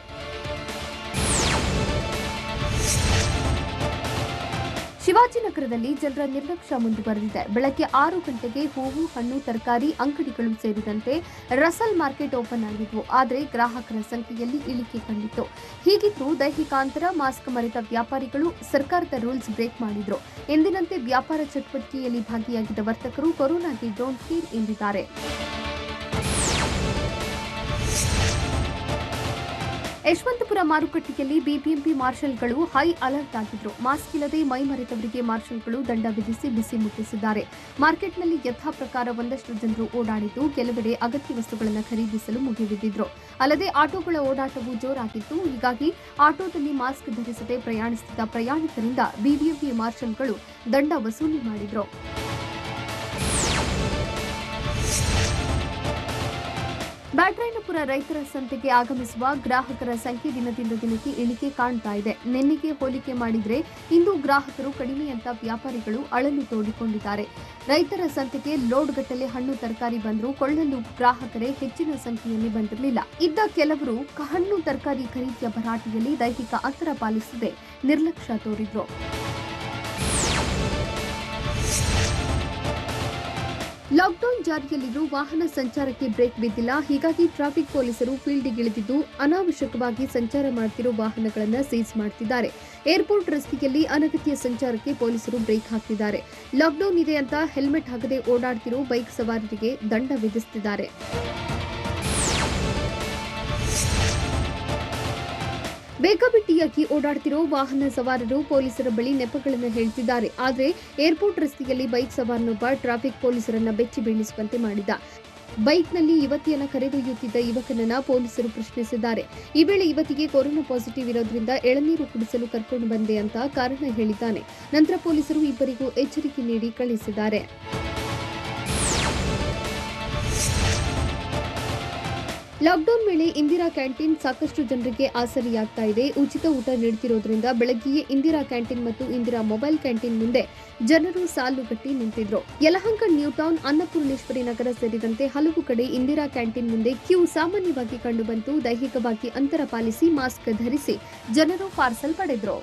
ಶಿವಾಜಿನಗರದಲ್ಲಿ ಜನರ ನಿರ್ಲಕ್ಷ್ಯ ಮುಂದುವರೆದಿದೆ. ಬೆಳಗ್ಗೆ 6 ಗಂಟೆಗೆ ಹೂವು, ಹಣ್ಣು, ತರಕಾರಿ ಅಂಗಡಿಗಳು ಸೇರಿದಂತೆ ರಸಲ್ ಮಾರ್ಕೆಟ್ ಓಪನ್ ಆಗಿದ್ವು. ಆದರೆ ಗ್ರಾಹಕರ ಸಂಖ್ಯೆಯಲ್ಲಿ ಇಳಿಕೆ ಕಂಡಿತ್ತು. ಹೀಗಿದ್ರೂ ದೈಹಿಕ ಅಂತರ, ಮಾಸ್ಕ್ ಮರೆತ ವ್ಯಾಪಾರಿಗಳು ಸರ್ಕಾರದ ರೂಲ್ಸ್ ಬ್ರೇಕ್ ಮಾಡಿದ್ರು. ಎಂದಿನಂತೆ ವ್ಯಾಪಾರ ಚಟುವಟಿಕೆಯಲ್ಲಿ ಭಾಗಿಯಾಗಿದ್ದ ವರ್ತಕರು ಕೊರೋನಾಗೆ ಡೋಂಟ್ ಕೇರ್ ಎಂದಿದ್ದಾರೆ. ಯಶವಂತಪುರ ಮಾರುಕಟ್ಟೆಯಲ್ಲಿ ಬಿಬಿಎಂಪಿ ಮಾರ್ಷಲ್ಗಳು ಹೈ ಅಲರ್ಟ್ ಆಗಿದ್ರು. ಮಾಸ್ಕ್ ಇಲ್ಲದೆ ಮೈ ಮರೆತವರಿಗೆ ಮಾರ್ಷಲ್ಗಳು ದಂಡ ವಿಧಿಸಿ ಬಿಸಿ ಮುಟ್ಟಿಸಿದ್ದಾರೆ. ಮಾರ್ಕೆಟ್ನಲ್ಲಿ ಯಥಾ ಪ್ರಕಾರ ಒಂದಷ್ಟು ಜನರು ಓಡಾಡಿದ್ದು, ಕೆಲವೆಡೆ ಅಗತ್ಯ ವಸ್ತುಗಳನ್ನು ಖರೀದಿಸಲು ಮುಗಿಬಿದ್ದಿದ್ರು. ಅಲ್ಲದೆ ಆಟೋಗಳ ಓಡಾಟವೂ ಜೋರಾಗಿತ್ತು. ಹೀಗಾಗಿ ಆಟೋದಲ್ಲಿ ಮಾಸ್ಕ್ ಧರಿಸದೆ ಪ್ರಯಾಣಿಸುತ್ತಿದ್ದ ಪ್ರಯಾಣಿಕರಿಂದ ಬಿಬಿಎಂಪಿ ಮಾರ್ಷಲ್ಗಳು ದಂಡ ವಸೂಲಿ ಮಾಡಿದ್ರು. ಬ್ಯಾಟರಾಯನಪುರ ರೈತರ ಸಂತೆಗೆ ಆಗಮಿಸುವ ಗ್ರಾಹಕರ ಸಂಖ್ಯೆ ದಿನದಿಂದ ದಿನಕ್ಕೆ ಇಳಿಕೆ ಕಾಣ್ತಾ ಇದೆ. ನಿನ್ನೆಗೆ ಹೋಲಿಕೆ ಮಾಡಿದ್ರೆ ಇಂದು ಗ್ರಾಹಕರು ಕಡಿಮೆ ಅಂತ ವ್ಯಾಪಾರಿಗಳು ಅಳಲು ತೋಡಿಕೊಂಡಿದ್ದಾರೆ. ರೈತರ ಸಂತೆಗೆ ಲೋಡ್ ಗಟ್ಟಲೆ ಹಣ್ಣು ತರಕಾರಿ ಬಂದರೂ ಕೊಳ್ಳಲು ಗ್ರಾಹಕರೇ ಹೆಚ್ಚಿನ ಸಂಖ್ಯೆಯಲ್ಲಿ ಬಂದಿರಲಿಲ್ಲ. ಇದ್ದ ಕೆಲವರು ಹಣ್ಣು ತರಕಾರಿ ಖರೀದಿಯ ಭರಾಟೆಯಲ್ಲಿ ದೈಹಿಕ ಅಂತರ ಪಾಲಿಸದೆ ನಿರ್ಲಕ್ಷ್ಯ ತೋರಿದ್ರು. ಲಾಕ್ಡೌನ್ ಜಾರಿಯಲ್ಲಿದ್ದು ವಾಹನ ಸಂಚಾರಕ್ಕೆ ಬ್ರೇಕ್ ಬಿದ್ದಿಲ್ಲ. ಹೀಗಾಗಿ ಟ್ರಾಫಿಕ್ ಪೊಲೀಸರು ಫೀಲ್ಡ್ಗಿಳಿದಿದ್ದು ಅನಾವಶ್ಯಕವಾಗಿ ಸಂಚಾರ ಮಾಡುತ್ತಿರುವ ವಾಹನಗಳನ್ನು ಸೀಸ್ ಮಾಡುತ್ತಿದ್ದಾರೆ. ಏರ್ಪೋರ್ಟ್ ರಸ್ತೆಯಲ್ಲಿ ಅನಗತ್ಯ ಸಂಚಾರಕ್ಕೆ ಪೊಲೀಸರು ಬ್ರೇಕ್ ಹಾಕ್ತಿದ್ದಾರೆ. ಲಾಕ್ಡೌನ್ ಇದೆ ಅಂತ ಹೆಲ್ಮೆಟ್ ಹಾಕದೆ ಓಡಾಡ್ತಿರೋ ಬೈಕ್ ಸವಾರರಿಗೆ ದಂಡ ವಿಧಿಸುತ್ತಿದ್ದಾರೆ. ಬೇಕಾಬಿಟ್ಟಿಯಾಗಿ ಓಡಾಡ್ತಿರೋ ವಾಹನ ಸವಾರರು ಪೊಲೀಸರ ಬಳಿ ನೆಪಗಳನ್ನು ಹೇಳ್ತಿದ್ದಾರೆ. ಆದರೆ ಏರ್ಪೋರ್ಟ್ ರಸ್ತೆಯಲ್ಲಿ ಬೈಕ್ ಸವಾರನೊಬ್ಬ ಟ್ರಾಫಿಕ್ ಪೊಲೀಸರನ್ನ ಬೆಚ್ಚಿ ಬೀಳಿಸುವಂತೆ ಮಾಡಿದ. ಬೈಕ್ನಲ್ಲಿ ಯುವತಿಯನ್ನ ಕರೆದೊಯ್ಯುತ್ತಿದ್ದ ಯುವಕನನ್ನ ಪೊಲೀಸರು ಪ್ರಶ್ನಿಸಿದ್ದಾರೆ. ಈ ವೇಳೆ ಯುವತಿಗೆ ಕೊರೋನಾ ಪಾಸಿಟಿವ್ ಇರೋದ್ರಿಂದ ಎಳನೀರು ಕುಡಿಸಲು ಕರ್ಕೊಂಡು ಬಂದೆ ಅಂತ ಕಾರಣ ಹೇಳಿದ್ದಾನೆ. ನಂತರ ಪೊಲೀಸರು ಇಬ್ಬರಿಗೂ ಎಚ್ಚರಿಕೆ ನೀಡಿ ಕಳಿಸಿದ್ದಾರೆ. ಲಾಕ್ಡೌನ್ ವೇಳೆ ಇಂದಿರಾ ಕ್ಯಾಂಟೀನ್ ಸಾಕಷ್ಟು ಜನರಿಗೆ ಆಸರಿಯಾಗ್ತಾ ಇದೆ. ಉಚಿತ ಊಟ ನೀಡುತ್ತಿರೋದ್ರಿಂದ ಬೆಳಗ್ಗೆಯೇ ಇಂದಿರಾ ಕ್ಯಾಂಟೀನ್ ಮತ್ತು ಇಂದಿರಾ ಮೊಬೈಲ್ ಕ್ಯಾಂಟೀನ್ ಮುಂದೆ ಜನರು ಸಾಲುಗಟ್ಟಿ ನಿಂತಿದ್ರು. ಯಲಹಂಕ ನ್ಯೂ ಟೌನ್, ಅನ್ನಪೂರ್ಣೇಶ್ವರಿ ನಗರ ಸೇರಿದಂತೆ ಹಲವು ಕಡೆ ಇಂದಿರಾ ಕ್ಯಾಂಟೀನ್ ಮುಂದೆ ಕ್ಯೂ ಸಾಮಾನ್ಯವಾಗಿ ಕಂಡುಬಂತು. ದೈಹಿಕವಾಗಿ ಅಂತರ ಪಾಲಿಸಿ ಮಾಸ್ಕ್ ಧರಿಸಿ ಜನರು ಪಾರ್ಸಲ್ ಪಡೆದ್ರು.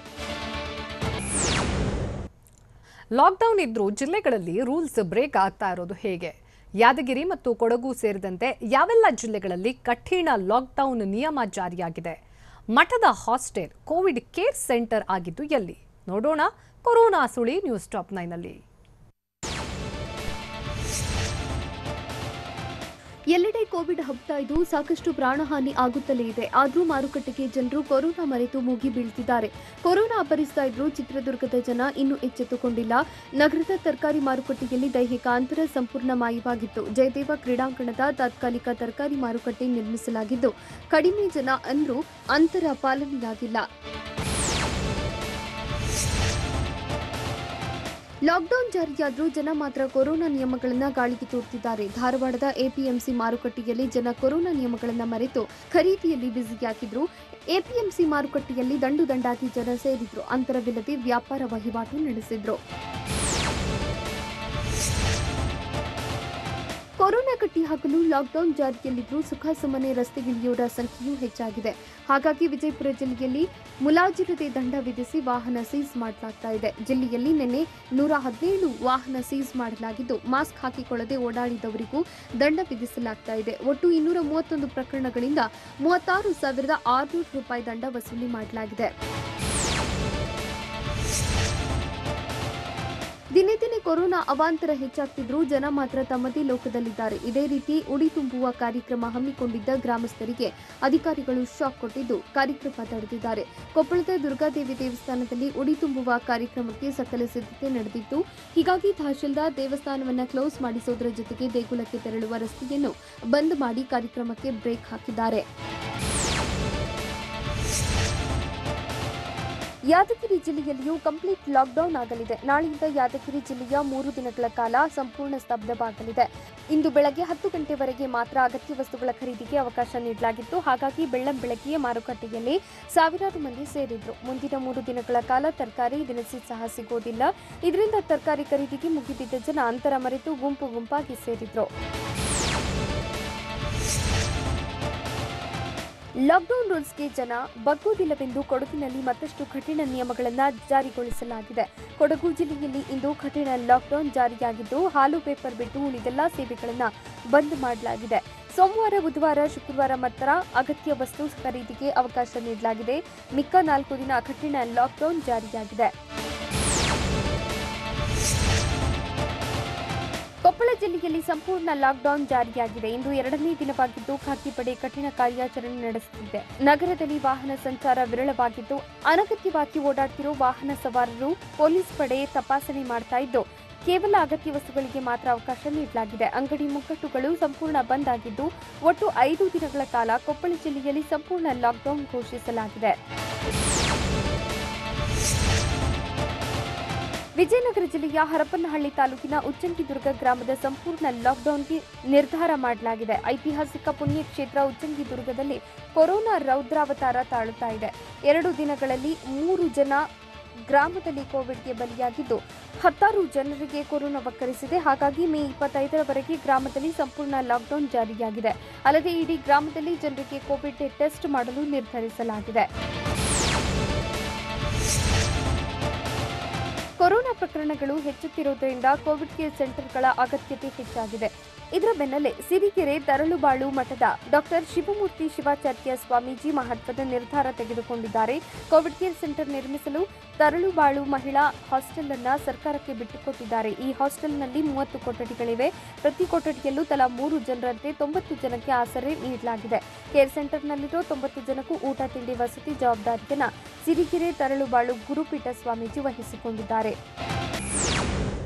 ಲಾಕ್ಡೌನ್ ಇದ್ರೂ ಜಿಲ್ಲೆಗಳಲ್ಲಿ ರೂಲ್ಸ್ ಬ್ರೇಕ್ ಆಗ್ತಾ ಇರೋದು ಹೇಗೆ? ಯಾದಗಿರಿ ಮತ್ತು ಕೊಡಗು ಸೇರಿದಂತೆ ಯಾವೆಲ್ಲ ಜಿಲ್ಲೆಗಳಲ್ಲಿ ಕಠಿಣ ಲಾಕ್ಡೌನ್ ನಿಯಮ ಜಾರಿಯಾಗಿದೆ? ಮಠದ ಹಾಸ್ಟೆಲ್ ಕೋವಿಡ್ ಕೇರ್ ಸೆಂಟರ್ ಆಗಿದ್ದು ಎಲ್ಲಿ? ನೋಡೋಣ ಕೊರೋನಾ ಸುಳಿ ನ್ಯೂಸ್ ಟಾಪ್ 9ನಲ್ಲಿ. ಎಲ್ಲೆಡೆ ಕೋವಿಡ್ ಹಬ್ತಾ ಇದ್ದು ಸಾಕಷ್ಟು ಪ್ರಾಣಹಾನಿ ಆಗುತ್ತಲೇ ಇದೆ. ಆದರೂ ಮಾರುಕಟ್ಟೆಗೆ ಜನರು ಕೊರೋನಾ ಮರೆತು ಮುಗಿ ಬೀಳ್ತಿದ್ದಾರೆ. ಕೊರೋನಾ ಅಬ್ಬರಿಸ್ತಾ ಇದ್ರು ಚಿತ್ರದುರ್ಗದ ಜನ ಇನ್ನೂ ಎಚ್ಚೆತ್ತುಕೊಂಡಿಲ್ಲ. ನಗರದ ತರಕಾರಿ ಮಾರುಕಟ್ಟೆಯಲ್ಲಿ ದೈಹಿಕ ಅಂತರ ಸಂಪೂರ್ಣ ಮಾಯವಾಗಿತ್ತು. ಜಯದೇವ ಕ್ರೀಡಾಂಗಣದ ತಾತ್ಕಾಲಿಕ ತರಕಾರಿ ಮಾರುಕಟ್ಟೆ ನಿರ್ಮಿಸಲಾಗಿದ್ದು ಕಡಿಮೆ ಜನ ಅಂದ್ರೂ ಅಂತರ ಪಾಲನೆಯಾಗಿಲ್ಲ. ಲಾಕ್ಡೌನ್ ಜಾರಿಯಾದರೂ ಜನ ಮಾತ್ರ ಕೊರೋನಾ ನಿಯಮಗಳನ್ನು ಗಾಳಿಗೆ ತೂರ್ತಿದ್ದಾರೆ. ಧಾರವಾಡದ ಎಪಿಎಂಸಿ ಮಾರುಕಟ್ಟೆಯಲ್ಲಿ ಜನ ಕೊರೋನಾ ನಿಯಮಗಳನ್ನು ಮರೆತು ಖರೀದಿಯಲ್ಲಿ ಬ್ಯುಸಿಯಾಗಿದ್ರು. ಎಪಿಎಂಸಿ ಮಾರುಕಟ್ಟೆಯಲ್ಲಿ ದಂಡಾಗಿ ಜನ ಸೇರಿದ್ರು. ಅಂತರವಿಲ್ಲದೆ ವ್ಯಾಪಾರ ವಹಿವಾಟು ನಡೆಸಿದ್ರು. ಕೊರೋನಾ ಕಟ್ಟಿ ಹಾಕಲು ಲಾಕ್ಡೌನ್ ಜಾರಿಯಲ್ಲಿದ್ದು ಸುಖಾಸುಮ್ಮನೆ ರಸ್ತೆಗಿಳಿಯೋರ ಸಂಖ್ಯೆಯೂ ಹೆಚ್ಚಾಗಿದೆ. ಹಾಗಾಗಿ ವಿಜಯಪುರ ಜಿಲ್ಲೆಯಲ್ಲಿ ಮುಲಾಜಿರದೆ ದಂಡ ವಿಧಿಸಿ ವಾಹನ ಸೀಸ್ ಮಾಡಲಾಗ್ತಾ ಇದೆ. ಜಿಲ್ಲೆಯಲ್ಲಿ ನಿನ್ನೆ 117 ವಾಹನ ಸೀಸ್ ಮಾಡಲಾಗಿದ್ದು ಮಾಸ್ಕ್ ಹಾಕಿಕೊಳ್ಳದೆ ಓಡಾಡಿದವರಿಗೂ ದಂಡ ವಿಧಿಸಲಾಗ್ತಾ ಇದೆ. ಒಟ್ಟು 231 ಪ್ರಕರಣಗಳಿಂದ 36,600 ರೂಪಾಯಿ ದಂಡ ವಸೂಲಿ ಮಾಡಲಾಗಿದೆ. ದಿನೇ ದಿನೇ ಕೊರೋನಾ ಅವಾಂತರ ಹೆಚ್ಚಾಗ್ತಿದ್ರೂ ಜನ ಮಾತ್ರ ತಮ್ಮದೇ ಲೋಕದಲ್ಲಿದ್ದಾರೆ. ಇದೇ ರೀತಿ ಉಡಿ ತುಂಬುವ ಕಾರ್ಯಕ್ರಮ ಹಮ್ಮಿಕೊಂಡಿದ್ದ ಗ್ರಾಮಸ್ಥರಿಗೆ ಅಧಿಕಾರಿಗಳು ಶಾಕ್ ಕೊಟ್ಟಿದ್ದು ಕಾರ್ಯಕ್ರಮ ತಡೆದಿದ್ದಾರೆ. ಕೊಪ್ಪಳದ ದುರ್ಗಾದೇವಿ ದೇವಸ್ಥಾನದಲ್ಲಿ ಉಡಿ ತುಂಬುವ ಕಾರ್ಯಕ್ರಮಕ್ಕೆ ಸಕಲ ಸಿದ್ಧತೆ ನಡೆದಿತ್ತು. ಹೀಗಾಗಿ ತಹಶೀಲ್ದಾರ್ ದೇವಸ್ಥಾನವನ್ನು ಕ್ಲೋಸ್ ಮಾಡಿಸೋದರ ಜೊತೆಗೆ ದೇಗುಲಕ್ಕೆ ತೆರಳುವ ರಸ್ತೆಯನ್ನು ಬಂದ್ ಮಾಡಿ ಕಾರ್ಯಕ್ರಮಕ್ಕೆ ಬ್ರೇಕ್ ಹಾಕಿದ್ದಾರೆ. ಯಾದಗಿರಿ ಜಿಲ್ಲೆಯಲ್ಲಿಯೂ ಕಂಪ್ಲೀಟ್ ಲಾಕ್ಡೌನ್ ಆಗಲಿದೆ. ನಾಳೆಯಿಂದ ಯಾದಗಿರಿ ಜಿಲ್ಲೆಯ 3 ದಿನಗಳ ಕಾಲ ಸಂಪೂರ್ಣ ಸ್ತಬ್ಧವಾಗಲಿದೆ. ಇಂದು ಬೆಳಗ್ಗೆ 10 ಗಂಟೆವರೆಗೆ ಮಾತ್ರ ಅಗತ್ಯ ವಸ್ತುಗಳ ಖರೀದಿಗೆ ಅವಕಾಶ ನೀಡಲಾಗಿತ್ತು. ಹಾಗಾಗಿ ಬೆಳ್ಳಂಬೆಳಗ್ಗೆಯೇ ಮಾರುಕಟ್ಟೆಯಲ್ಲಿ ಸಾವಿರಾರು ಮಂದಿ ಸೇರಿದ್ರು. ಮುಂದಿನ 3 ದಿನಗಳ ಕಾಲ ತರಕಾರಿ ದಿನಸಿ ಸಹ ಸಿಗೋದಿಲ್ಲ. ಇದರಿಂದ ತರಕಾರಿ ಖರೀದಿಗೆ ಮುಗಿದಿದ್ದ ಜನ ಅಂತರ ಮರೆತು ಗುಂಪಾಗಿ ಸೇರಿದ್ರು. ಲಾಕ್ಡೌನ್ ರೂಲ್ಸ್ಗೆ ಜನ ಬಗ್ಗುವುದಿಲ್ಲವೆಂದು ಕೊಡಗಿನಲ್ಲಿ ಮತ್ತಷ್ಟು ಕಠಿಣ ನಿಯಮಗಳನ್ನು ಜಾರಿಗೊಳಿಸಲಾಗಿದೆ. ಕೊಡಗು ಜಿಲ್ಲೆಯಲ್ಲಿ ಇಂದು ಕಠಿಣ ಲಾಕ್ಡೌನ್ ಜಾರಿಯಾಗಿದ್ದು ಹಾಲು ಪೇಪರ್ ಬಿಟ್ಟು ಉಳಿದೆಲ್ಲ ಸೇವೆಗಳನ್ನು ಬಂದ್ ಮಾಡಲಾಗಿದೆ. ಸೋಮವಾರ, ಬುಧವಾರ, ಶುಕ್ರವಾರ ಮಾತ್ರ ಅಗತ್ಯ ವಸ್ತು ಖರೀದಿಗೆ ಅವಕಾಶ ನೀಡಲಾಗಿದೆ. ಮಿಕ್ಕ 4 ದಿನ ಕಠಿಣ ಲಾಕ್ಡೌನ್ ಜಾರಿಯಾಗಿದೆ. ಕೊಪ್ಪಳ ಜಿಲ್ಲೆಯಲ್ಲಿ ಸಂಪೂರ್ಣ ಲಾಕ್ಡೌನ್ ಜಾರಿಯಾಗಿದೆ. ಇಂದು 2ನೇ ದಿನವಾಗಿದ್ದು ಖಾಕಿ ಪಡೆ ಕಠಿಣ ಕಾರ್ಯಾಚರಣೆ ನಡೆಸುತ್ತಿದೆ. ನಗರದಲ್ಲಿ ವಾಹನ ಸಂಚಾರ ವಿರಳವಾಗಿದ್ದು ಅನಗತ್ಯವಾಗಿ ಓಡಾಡುತ್ತಿರುವ ವಾಹನ ಸವಾರರು ಪೊಲೀಸ್ ಪಡೆ ತಪಾಸಣೆ ಮಾಡ್ತಾ ಇದ್ದು ಕೇವಲ ಅಗತ್ಯ ವಸ್ತುಗಳಿಗೆ ಮಾತ್ರ ಅವಕಾಶ ನೀಡಲಾಗಿದೆ. ಅಂಗಡಿ ಮುಗ್ಗಟ್ಟುಗಳು ಸಂಪೂರ್ಣ ಬಂದ್ ಆಗಿದ್ದು ಒಟ್ಟು 5 ದಿನಗಳ ಕಾಲ ಕೊಪ್ಪಳ ಜಿಲ್ಲೆಯಲ್ಲಿ ಸಂಪೂರ್ಣ ಲಾಕ್ಡೌನ್ ಘೋಷಿಸಲಾಗಿದೆ. ವಿಜಯನಗರ ಜಿಲ್ಲೆಯ ಹರಪನಹಳ್ಳಿ ತಾಲೂಕಿನ ಉಚ್ಚಂಗಿದುರ್ಗ ಗ್ರಾಮದ ಸಂಪೂರ್ಣ ಲಾಕ್ಡೌನ್ಗೆ ನಿರ್ಧಾರ ಮಾಡಲಾಗಿದೆ. ಐತಿಹಾಸಿಕ ಪುಣ್ಯಕ್ಷೇತ್ರ ಉಚ್ಚಂಗಿದುರ್ಗದಲ್ಲಿ ಕೊರೋನಾ ರೌದ್ರಾವತಾರ ತಾಳುತ್ತಾ ಇದೆ. 2 ದಿನಗಳಲ್ಲಿ 3 ಜನ ಗ್ರಾಮದಲ್ಲಿ ಕೋವಿಡ್ಗೆ ಬಲಿಯಾಗಿದ್ದು 16 ಜನರಿಗೆ ಕೊರೋನಾ ವಕ್ಕರಿಸಿದೆ. ಹಾಗಾಗಿ ಮೇ 25ರವರೆಗೆ ಗ್ರಾಮದಲ್ಲಿ ಸಂಪೂರ್ಣ ಲಾಕ್ಡೌನ್ ಜಾರಿಯಾಗಿದೆ. ಅಲ್ಲದೆ ಇಡೀ ಗ್ರಾಮದಲ್ಲಿ ಜನರಿಗೆ ಕೋವಿಡ್ ಟೆಸ್ಟ್ ಮಾಡಲು ನಿರ್ಧರಿಸಲಾಗಿದೆ. ಕೊರೋನಾ ಪ್ರಕರಣಗಳು ಹೆಚ್ಚುತ್ತಿರುವುದರಿಂದ ಕೋವಿಡ್ ಕೇರ್ ಸೆಂಟರ್ಗಳ ಅಗತ್ಯತೆ ಹೆಚ್ಚಾಗಿದೆ. ಇದರ ಬೆನ್ನಲ್ಲೇ ಸಿರಿಗೆರೆ ತರಳುಬಾಳು ಮಠದ ಡಾಕ್ಟರ್ ಶಿವಮೂರ್ತಿ ಶಿವಾಚಾರ್ಯ ಸ್ವಾಮೀಜಿ ಮಹತ್ವದ ನಿರ್ಧಾರ ತೆಗೆದುಕೊಂಡಿದ್ದಾರೆ. ಕೋವಿಡ್ ಕೇರ್ ಸೆಂಟರ್ ನಿರ್ಮಿಸಲು ತರಳುಬಾಳು ಮಹಿಳಾ ಹಾಸ್ಟೆಲ್ ಅನ್ನು ಸರ್ಕಾರಕ್ಕೆ ಬಿಟ್ಟುಕೊಟ್ಟಿದ್ದಾರೆ. ಈ ಹಾಸ್ಟೆಲ್ನಲ್ಲಿ 30 ಕೊಠಡಿಗಳಿವೆ. ಪ್ರತಿ ಕೊಠಡಿಯಲ್ಲೂ ತಲಾ 3 ಜನರಂತೆ 90 ಜನಕ್ಕೆ ಆಸರೆ ನೀಡಲಾಗಿದೆ. ಕೇರ್ ಸೆಂಟರ್ನಲ್ಲಿರೋ 90 ಜನಕ್ಕೂ ಊಟ ತಿಂಡಿ ವಸತಿ ಜವಾಬ್ದಾರಿಯನ್ನು ಸಿರಿಗೆರೆ ತರಳುಬಾಳು ಗುರುಪೀಠ ಸ್ವಾಮೀಜಿ ವಹಿಸಿಕೊಂಡಿದ್ದಾರೆ.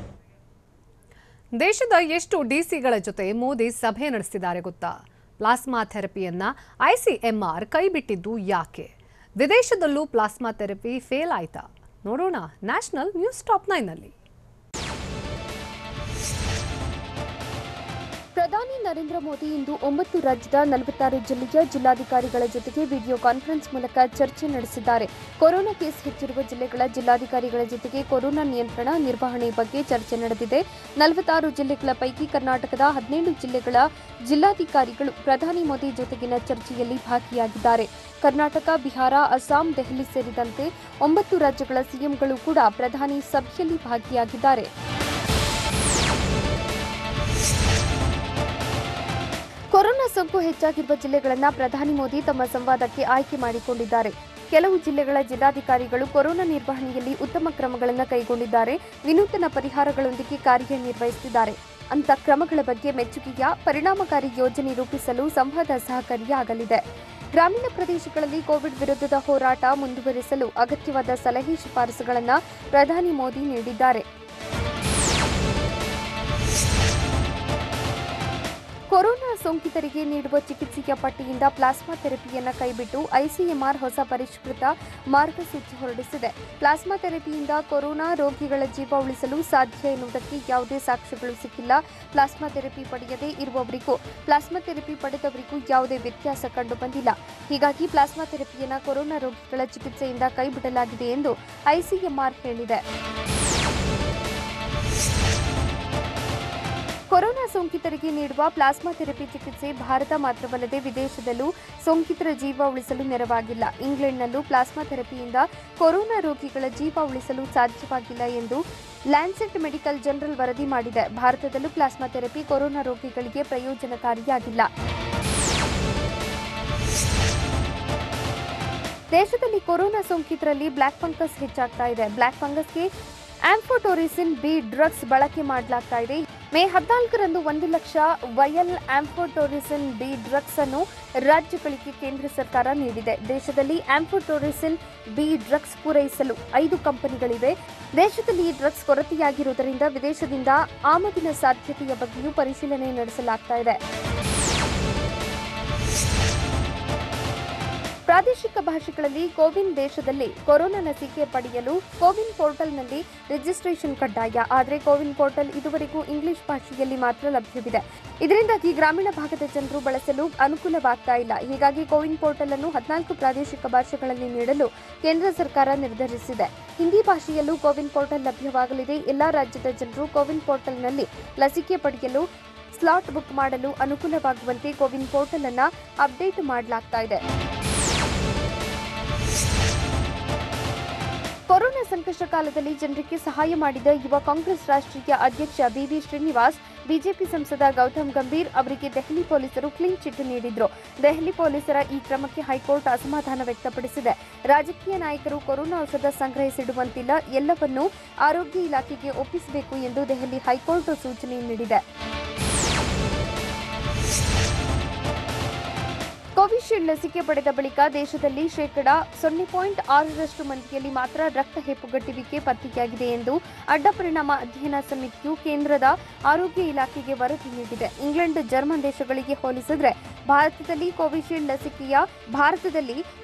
ದೇಶದ ಎಷ್ಟು ಡಿಸಿಗಳ ಜೊತೆ ಮೋದಿ ಸಭೆ ನಡೆಸಿದ್ದಾರೆ ಗೊತ್ತಾ? ಪ್ಲಾಸ್ಮಾ ಥೆರಪಿಯನ್ನ ICMR ಕೈಬಿಟ್ಟಿದ್ದು ಯಾಕೆ? ವಿದೇಶದಲ್ಲೂ ಪ್ಲಾಸ್ಮಾ ಥೆರಪಿ ಫೇಲ್ ಆಯ್ತಾ? ನೋಡೋಣ ನ್ಯಾಷನಲ್ ನ್ಯೂಸ್ ಟಾಪ್ 9ನಲ್ಲಿ. ಪ್ರಧಾನಿ ನರೇಂದ್ರ ಮೋದಿ ಇಂದು 9 ರಾಜ್ಯದ 46 ಜಿಲ್ಲೆಯ ಜಿಲ್ಲಾಧಿಕಾರಿಗಳ ಜೊತೆಗೆ ವಿಡಿಯೋ ಕಾನ್ಫರೆನ್ಸ್ ಮೂಲಕ ಚರ್ಚೆ ನಡೆಸಿದ್ದಾರೆ. ಕೊರೋನಾ ಕೇಸ್ ಹೆಚ್ಚಿರುವ ಜಿಲ್ಲೆಗಳ ಜಿಲ್ಲಾಧಿಕಾರಿಗಳ ಜೊತೆಗೆ ಕೊರೋನಾ ನಿಯಂತ್ರಣ ನಿರ್ವಹಣೆ ಬಗ್ಗೆ ಚರ್ಚೆ ನಡೆದಿದೆ. 46 ಜಿಲ್ಲೆಗಳ ಪೈಕಿ ಕರ್ನಾಟಕದ 17 ಜಿಲ್ಲೆಗಳ ಜಿಲ್ಲಾಧಿಕಾರಿಗಳು ಪ್ರಧಾನಿ ಮೋದಿ ಜೊತೆಗಿನ ಚರ್ಚೆಯಲ್ಲಿ ಭಾಗಿಯಾಗಿದ್ದಾರೆ. ಕರ್ನಾಟಕ, ಬಿಹಾರ, ಅಸ್ಸಾಂ, ದೆಹಲಿ ಸೇರಿದಂತೆ 9 ರಾಜ್ಯಗಳ ಸಿಎಂಗಳು ಕೂಡ ಪ್ರಧಾನಿ ಸಭೆಯಲ್ಲಿ ಭಾಗಿಯಾಗಿದ್ದಾರೆ. ಕೊರೋನಾ ಸೋಂಕು ಹೆಚ್ಚಾಗಿರುವ ಜಿಲ್ಲೆಗಳನ್ನು ಪ್ರಧಾನಿ ಮೋದಿ ತಮ್ಮ ಸಂವಾದಕ್ಕೆ ಆಯ್ಕೆ ಮಾಡಿಕೊಂಡಿದ್ದಾರೆ. ಕೆಲವು ಜಿಲ್ಲೆಗಳ ಜಿಲ್ಲಾಧಿಕಾರಿಗಳು ಕೊರೋನಾ ನಿರ್ವಹಣೆಯಲ್ಲಿ ಉತ್ತಮ ಕ್ರಮಗಳನ್ನು ಕೈಗೊಂಡಿದ್ದಾರೆ, ವಿನೂತನ ಪರಿಹಾರಗಳೊಂದಿಗೆ ಕಾರ್ಯನಿರ್ವಹಿಸುತ್ತಿದ್ದಾರೆ ಅಂತ ಕ್ರಮಗಳ ಬಗ್ಗೆ ಮೆಚ್ಚುಗೆಯ ಪರಿಣಾಮಕಾರಿ ಯೋಜನೆ ರೂಪಿಸಲು ಸಂವಾದ ಸಹಕಾರಿಯಾಗಲಿದೆ. ಗ್ರಾಮೀಣ ಪ್ರದೇಶಗಳಲ್ಲಿ ಕೋವಿಡ್ ವಿರುದ್ಧದ ಹೋರಾಟ ಮುಂದುವರಿಸಲು ಅಗತ್ಯವಾದ ಸಲಹೆ ಶಿಫಾರಸುಗಳನ್ನು ಪ್ರಧಾನಿ ಮೋದಿ ನೀಡಿದ್ದಾರೆ. ಕೊರೋನಾ ಸೋಂಕಿತರಿಗೆ ನೀಡುವ ಚಿಕಿತ್ಸೆಯ ಪಟ್ಟಿಯಿಂದ ಪ್ಲಾಸ್ಮಾ ಥೆರಪಿಯನ್ನು ಕೈಬಿಟ್ಟು ICMR ಹೊಸ ಪರಿಷ್ಕೃತ ಮಾರ್ಗಸೂಚಿ ಹೊರಡಿಸಿದೆ. ಪ್ಲಾಸ್ಮಾ ಥೆರಪಿಯಿಂದ ಕೊರೋನಾ ರೋಗಿಗಳ ಜೀವ ಉಳಿಸಲು ಸಾಧ್ಯ ಎನ್ನುವುದಕ್ಕೆ ಯಾವುದೇ ಸಾಕ್ಷ್ಯಗಳು ಸಿಕ್ಕಿಲ್ಲ. ಪ್ಲಾಸ್ಮಾ ಥೆರಪಿ ಪಡೆಯದೇ ಇರುವವರಿಗೂ ಪ್ಲಾಸ್ಮಾ ಥೆರಪಿ ಪಡೆದವರಿಗೂ ಯಾವುದೇ ವ್ಯತ್ಯಾಸ ಕಂಡುಬಂದಿಲ್ಲ. ಹೀಗಾಗಿ ಪ್ಲಾಸ್ಮಾ ಥೆರಪಿಯನ್ನು ಕೊರೋನಾ ರೋಗಿಗಳ ಚಿಕಿತ್ಸೆಯಿಂದ ಕೈಬಿಡಲಾಗಿದೆ ಎಂದು ICMR ಹೇಳಿದೆ. ಕೊರೋನಾ ಸೋಂಕಿತರಿಗೆ ನೀಡುವ ಪ್ಲಾಸ್ಮಾ ಥೆರಪಿ ಚಿಕಿತ್ಸೆ ಭಾರತ ಮಾತ್ರವಲ್ಲದೆ ವಿದೇಶದಲ್ಲೂ ಸೋಂಕಿತರ ಜೀವ ಉಳಿಸಲು ನೆರವಾಗಿಲ್ಲ. ಇಂಗ್ಲೆಂಡ್ನಲ್ಲೂ ಪ್ಲಾಸ್ಮಾ ಥೆರಪಿಯಿಂದ ಕೊರೋನಾ ರೋಗಿಗಳ ಜೀವ ಉಳಿಸಲು ಸಾಧ್ಯವಾಗಿಲ್ಲ ಎಂದು ಲ್ಯಾನ್ಸೆಟ್ ಮೆಡಿಕಲ್ ಜರ್ನಲ್ ವರದಿ ಮಾಡಿದೆ. ಭಾರತದಲ್ಲೂ ಪ್ಲಾಸ್ಮಾ ಥೆರಪಿ ಕೊರೋನಾ ರೋಗಿಗಳಿಗೆ ಪ್ರಯೋಜನಕಾರಿಯಾಗಿಲ್ಲ. ದೇಶದಲ್ಲಿ ಕೊರೋನಾ ಸೋಂಕಿತರಲ್ಲಿ ಬ್ಲ್ಯಾಕ್ ಫಂಗಸ್ ಹೆಚ್ಚಾಗ್ತಾ ಇದೆ. ಬ್ಲ್ಯಾಕ್ ಫಂಗಸ್ಗೆ ಆಂಫೋಟೋರಿಸಿನ್ B ಡ್ರಗ್ಸ್ ಬಳಕೆ ಮಾಡಲಾಗ್ತಾ ಇದೆ. ಮೇ 14ರಂದು 1 lakh vial amphotericin B drugs ಅನ್ನು ರಾಜ್ಯಗಳಿಗೆ ಕೇಂದ್ರ ಸರ್ಕಾರ ನೀಡಿದೆ. ದೇಶದಲ್ಲಿ ಆಂಫೋಟೋರಿಸಿನ್ B ಡ್ರಗ್ಸ್ ಪೂರೈಸಲು 5 ಕಂಪನಿಗಳಿವೆ. ದೇಶದಲ್ಲಿ ಈ ಡ್ರಗ್ಸ್ ಕೊರತೆಯಾಗಿರುವುದರಿಂದ ವಿದೇಶದಿಂದ ಆಮದಿನ ಸಾಧ್ಯತೆಯ ಬಗ್ಗೆಯೂ ಪರಿಶೀಲನೆ ನಡೆಸಲಾಗ್ತಾ ಇದೆ. ಪ್ರಾದೇಶಿಕ ಭಾಷೆಗಳಲ್ಲಿ ಕೋವಿನ್ ದೇಶದಲ್ಲಿ ಕೊರೋನಾ ಲಸಿಕೆ ಪಡೆಯಲು ಕೋವಿನ್ ಪೋರ್ಟಲ್ನಲ್ಲಿ ರಿಜಿಸ್ಟ್ರೇಷನ್ ಕಡ್ಡಾಯ. ಆದರೆ ಕೋವಿನ್ ಪೋರ್ಟಲ್ ಇದುವರೆಗೂ ಇಂಗ್ಲಿಷ್ ಭಾಷೆಯಲ್ಲಿ ಮಾತ್ರ ಲಭ್ಯವಿದೆ. ಇದರಿಂದಾಗಿ ಗ್ರಾಮೀಣ ಭಾಗದ ಜನರು ಬಳಸಲು ಅನುಕೂಲವಾಗ್ತಾ ಇಲ್ಲ. ಹೀಗಾಗಿ ಕೋವಿನ್ ಪೋರ್ಟಲ್ ಅನ್ನು 14 ಪ್ರಾದೇಶಿಕ ಭಾಷೆಗಳಲ್ಲಿ ನೀಡಲು ಕೇಂದ್ರ ಸರ್ಕಾರ ನಿರ್ಧರಿಸಿದೆ. ಹಿಂದಿ ಭಾಷೆಯಲ್ಲೂ ಕೋವಿನ್ ಪೋರ್ಟಲ್ ಲಭ್ಯವಾಗಲಿದೆ. ಎಲ್ಲಾ ರಾಜ್ಯದ ಜನರು ಕೋವಿನ್ ಪೋರ್ಟಲ್ನಲ್ಲಿ ಲಸಿಕೆ ಪಡೆಯಲು ಸ್ಲಾಟ್ ಬುಕ್ ಮಾಡಲು ಅನುಕೂಲವಾಗುವಂತೆ ಕೋವಿನ್ ಪೋರ್ಟಲ್ ಅನ್ನು ಅಪ್ಡೇಟ್ ಮಾಡಲಾಗ್ತಾ ಇದೆ. ಕೊರೋನಾ ಸಂಕಷ್ಟ ಕಾಲದಲ್ಲಿ ಜನರಿಗೆ ಸಹಾಯ ಮಾಡಿದ ಯುವ ಕಾಂಗ್ರೆಸ್ ರಾಷ್ಟ್ರೀಯ ಅಧ್ಯಕ್ಷ ಬಿವಿ ಶ್ರೀನಿವಾಸ್, ಬಿಜೆಪಿ ಸಂಸದ ಗೌತಮ್ ಗಂಭೀರ್ ಅವರಿಗೆ ದೆಹಲಿ ಪೊಲೀಸರು ಕ್ಲೀನ್ ಚಿಟ್ ನೀಡಿದ್ರು. ದೆಹಲಿ ಪೊಲೀಸರ ಈ ಕ್ರಮಕ್ಕೆ ಹೈಕೋರ್ಟ್ ಅಸಮಾಧಾನ ವ್ಯಕ್ತಪಡಿಸಿದೆ. ರಾಜಕೀಯ ನಾಯಕರು ಕೊರೋನಾ ಔಷಧ ಸಂಗ್ರಹಿಸಿಡುವಂತಿಲ್ಲ, ಎಲ್ಲವನ್ನೂ ಆರೋಗ್ಯ ಇಲಾಖೆಗೆ ಒಪ್ಪಿಸಬೇಕು ಎಂದು ದೆಹಲಿ ಹೈಕೋರ್ಟ್ ಸೂಚನೆ ನೀಡಿದೆ. ಕೋವಿಶೀಲ್ಡ್ ಲಸಿಕೆ ಪಡೆದ ಬಳಿಕ ದೇಶದಲ್ಲಿ ಶೇಕಡಾ 0.6ರಷ್ಟು ಮಂದಿಯಲ್ಲಿ ಮಾತ್ರ ರಕ್ತ ಹೆಪ್ಪುಗಟ್ಟುವಿಕೆ ಪತ್ತೆಯಾಗಿದೆ ಎಂದು ಅಡ್ಡ ಪರಿಣಾಮ ಅಧ್ಯಯನ ಸಮಿತಿಯು ಕೇಂದ್ರದ ಆರೋಗ್ಯ ಇಲಾಖೆಗೆ ವರದಿ ನೀಡಿದೆ. ಇಂಗ್ಲೆಂಡ್, ಜರ್ಮನ್ ದೇಶಗಳಿಗೆ ಹೋಲಿಸಿದರೆ ಭಾರತದಲ್ಲಿ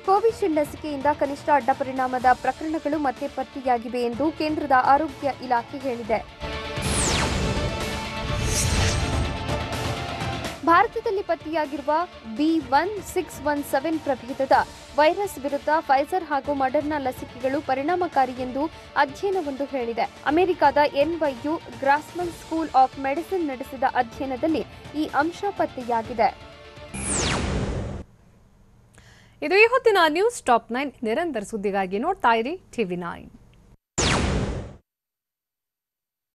ಕೋವಿಶೀಲ್ಡ್ ಲಸಿಕೆಯಿಂದ ಕನಿಷ್ಠ ಅಡ್ಡ ಪರಿಣಾಮದ ಪ್ರಕರಣಗಳು ಮತ್ತೆ ಪತ್ತೆಯಾಗಿವೆ ಎಂದು ಕೇಂದ್ರದ ಆರೋಗ್ಯ ಇಲಾಖೆ ಹೇಳಿದೆ. ಭಾರತದಲ್ಲಿ ಪತ್ತೆಯಾಗಿರುವ B1617 ಪ್ರಭೇದದ ವೈರಸ್ ವಿರುದ್ಧ ಫೈಜರ್ ಹಾಗೂ ಮಾಡರ್ನಾ ಲಸಿಕೆಗಳು ಪರಿಣಾಮಕಾರಿ ಎಂದು ಅಧ್ಯಯನವೊಂದು ಹೇಳಿದೆ. ಅಮೆರಿಕದ NYU ಗ್ರಾಸ್ಮನ್ ಸ್ಕೂಲ್ ಆಫ್ ಮೆಡಿಸಿನ್ ನಡೆಸಿದ ಅಧ್ಯಯನದಲ್ಲಿ ಈ ಅಂಶ ಪತ್ತೆಯಾಗಿದೆ. ಇದು ಈ ಹೊತ್ತಿನ ನ್ಯೂಸ್ ಟಾಪ್ 9. ನಿರಂತರ ಸುದ್ದಿಗಾಗಿ ನೋಡ್ತಾ ಇರಿ TV9.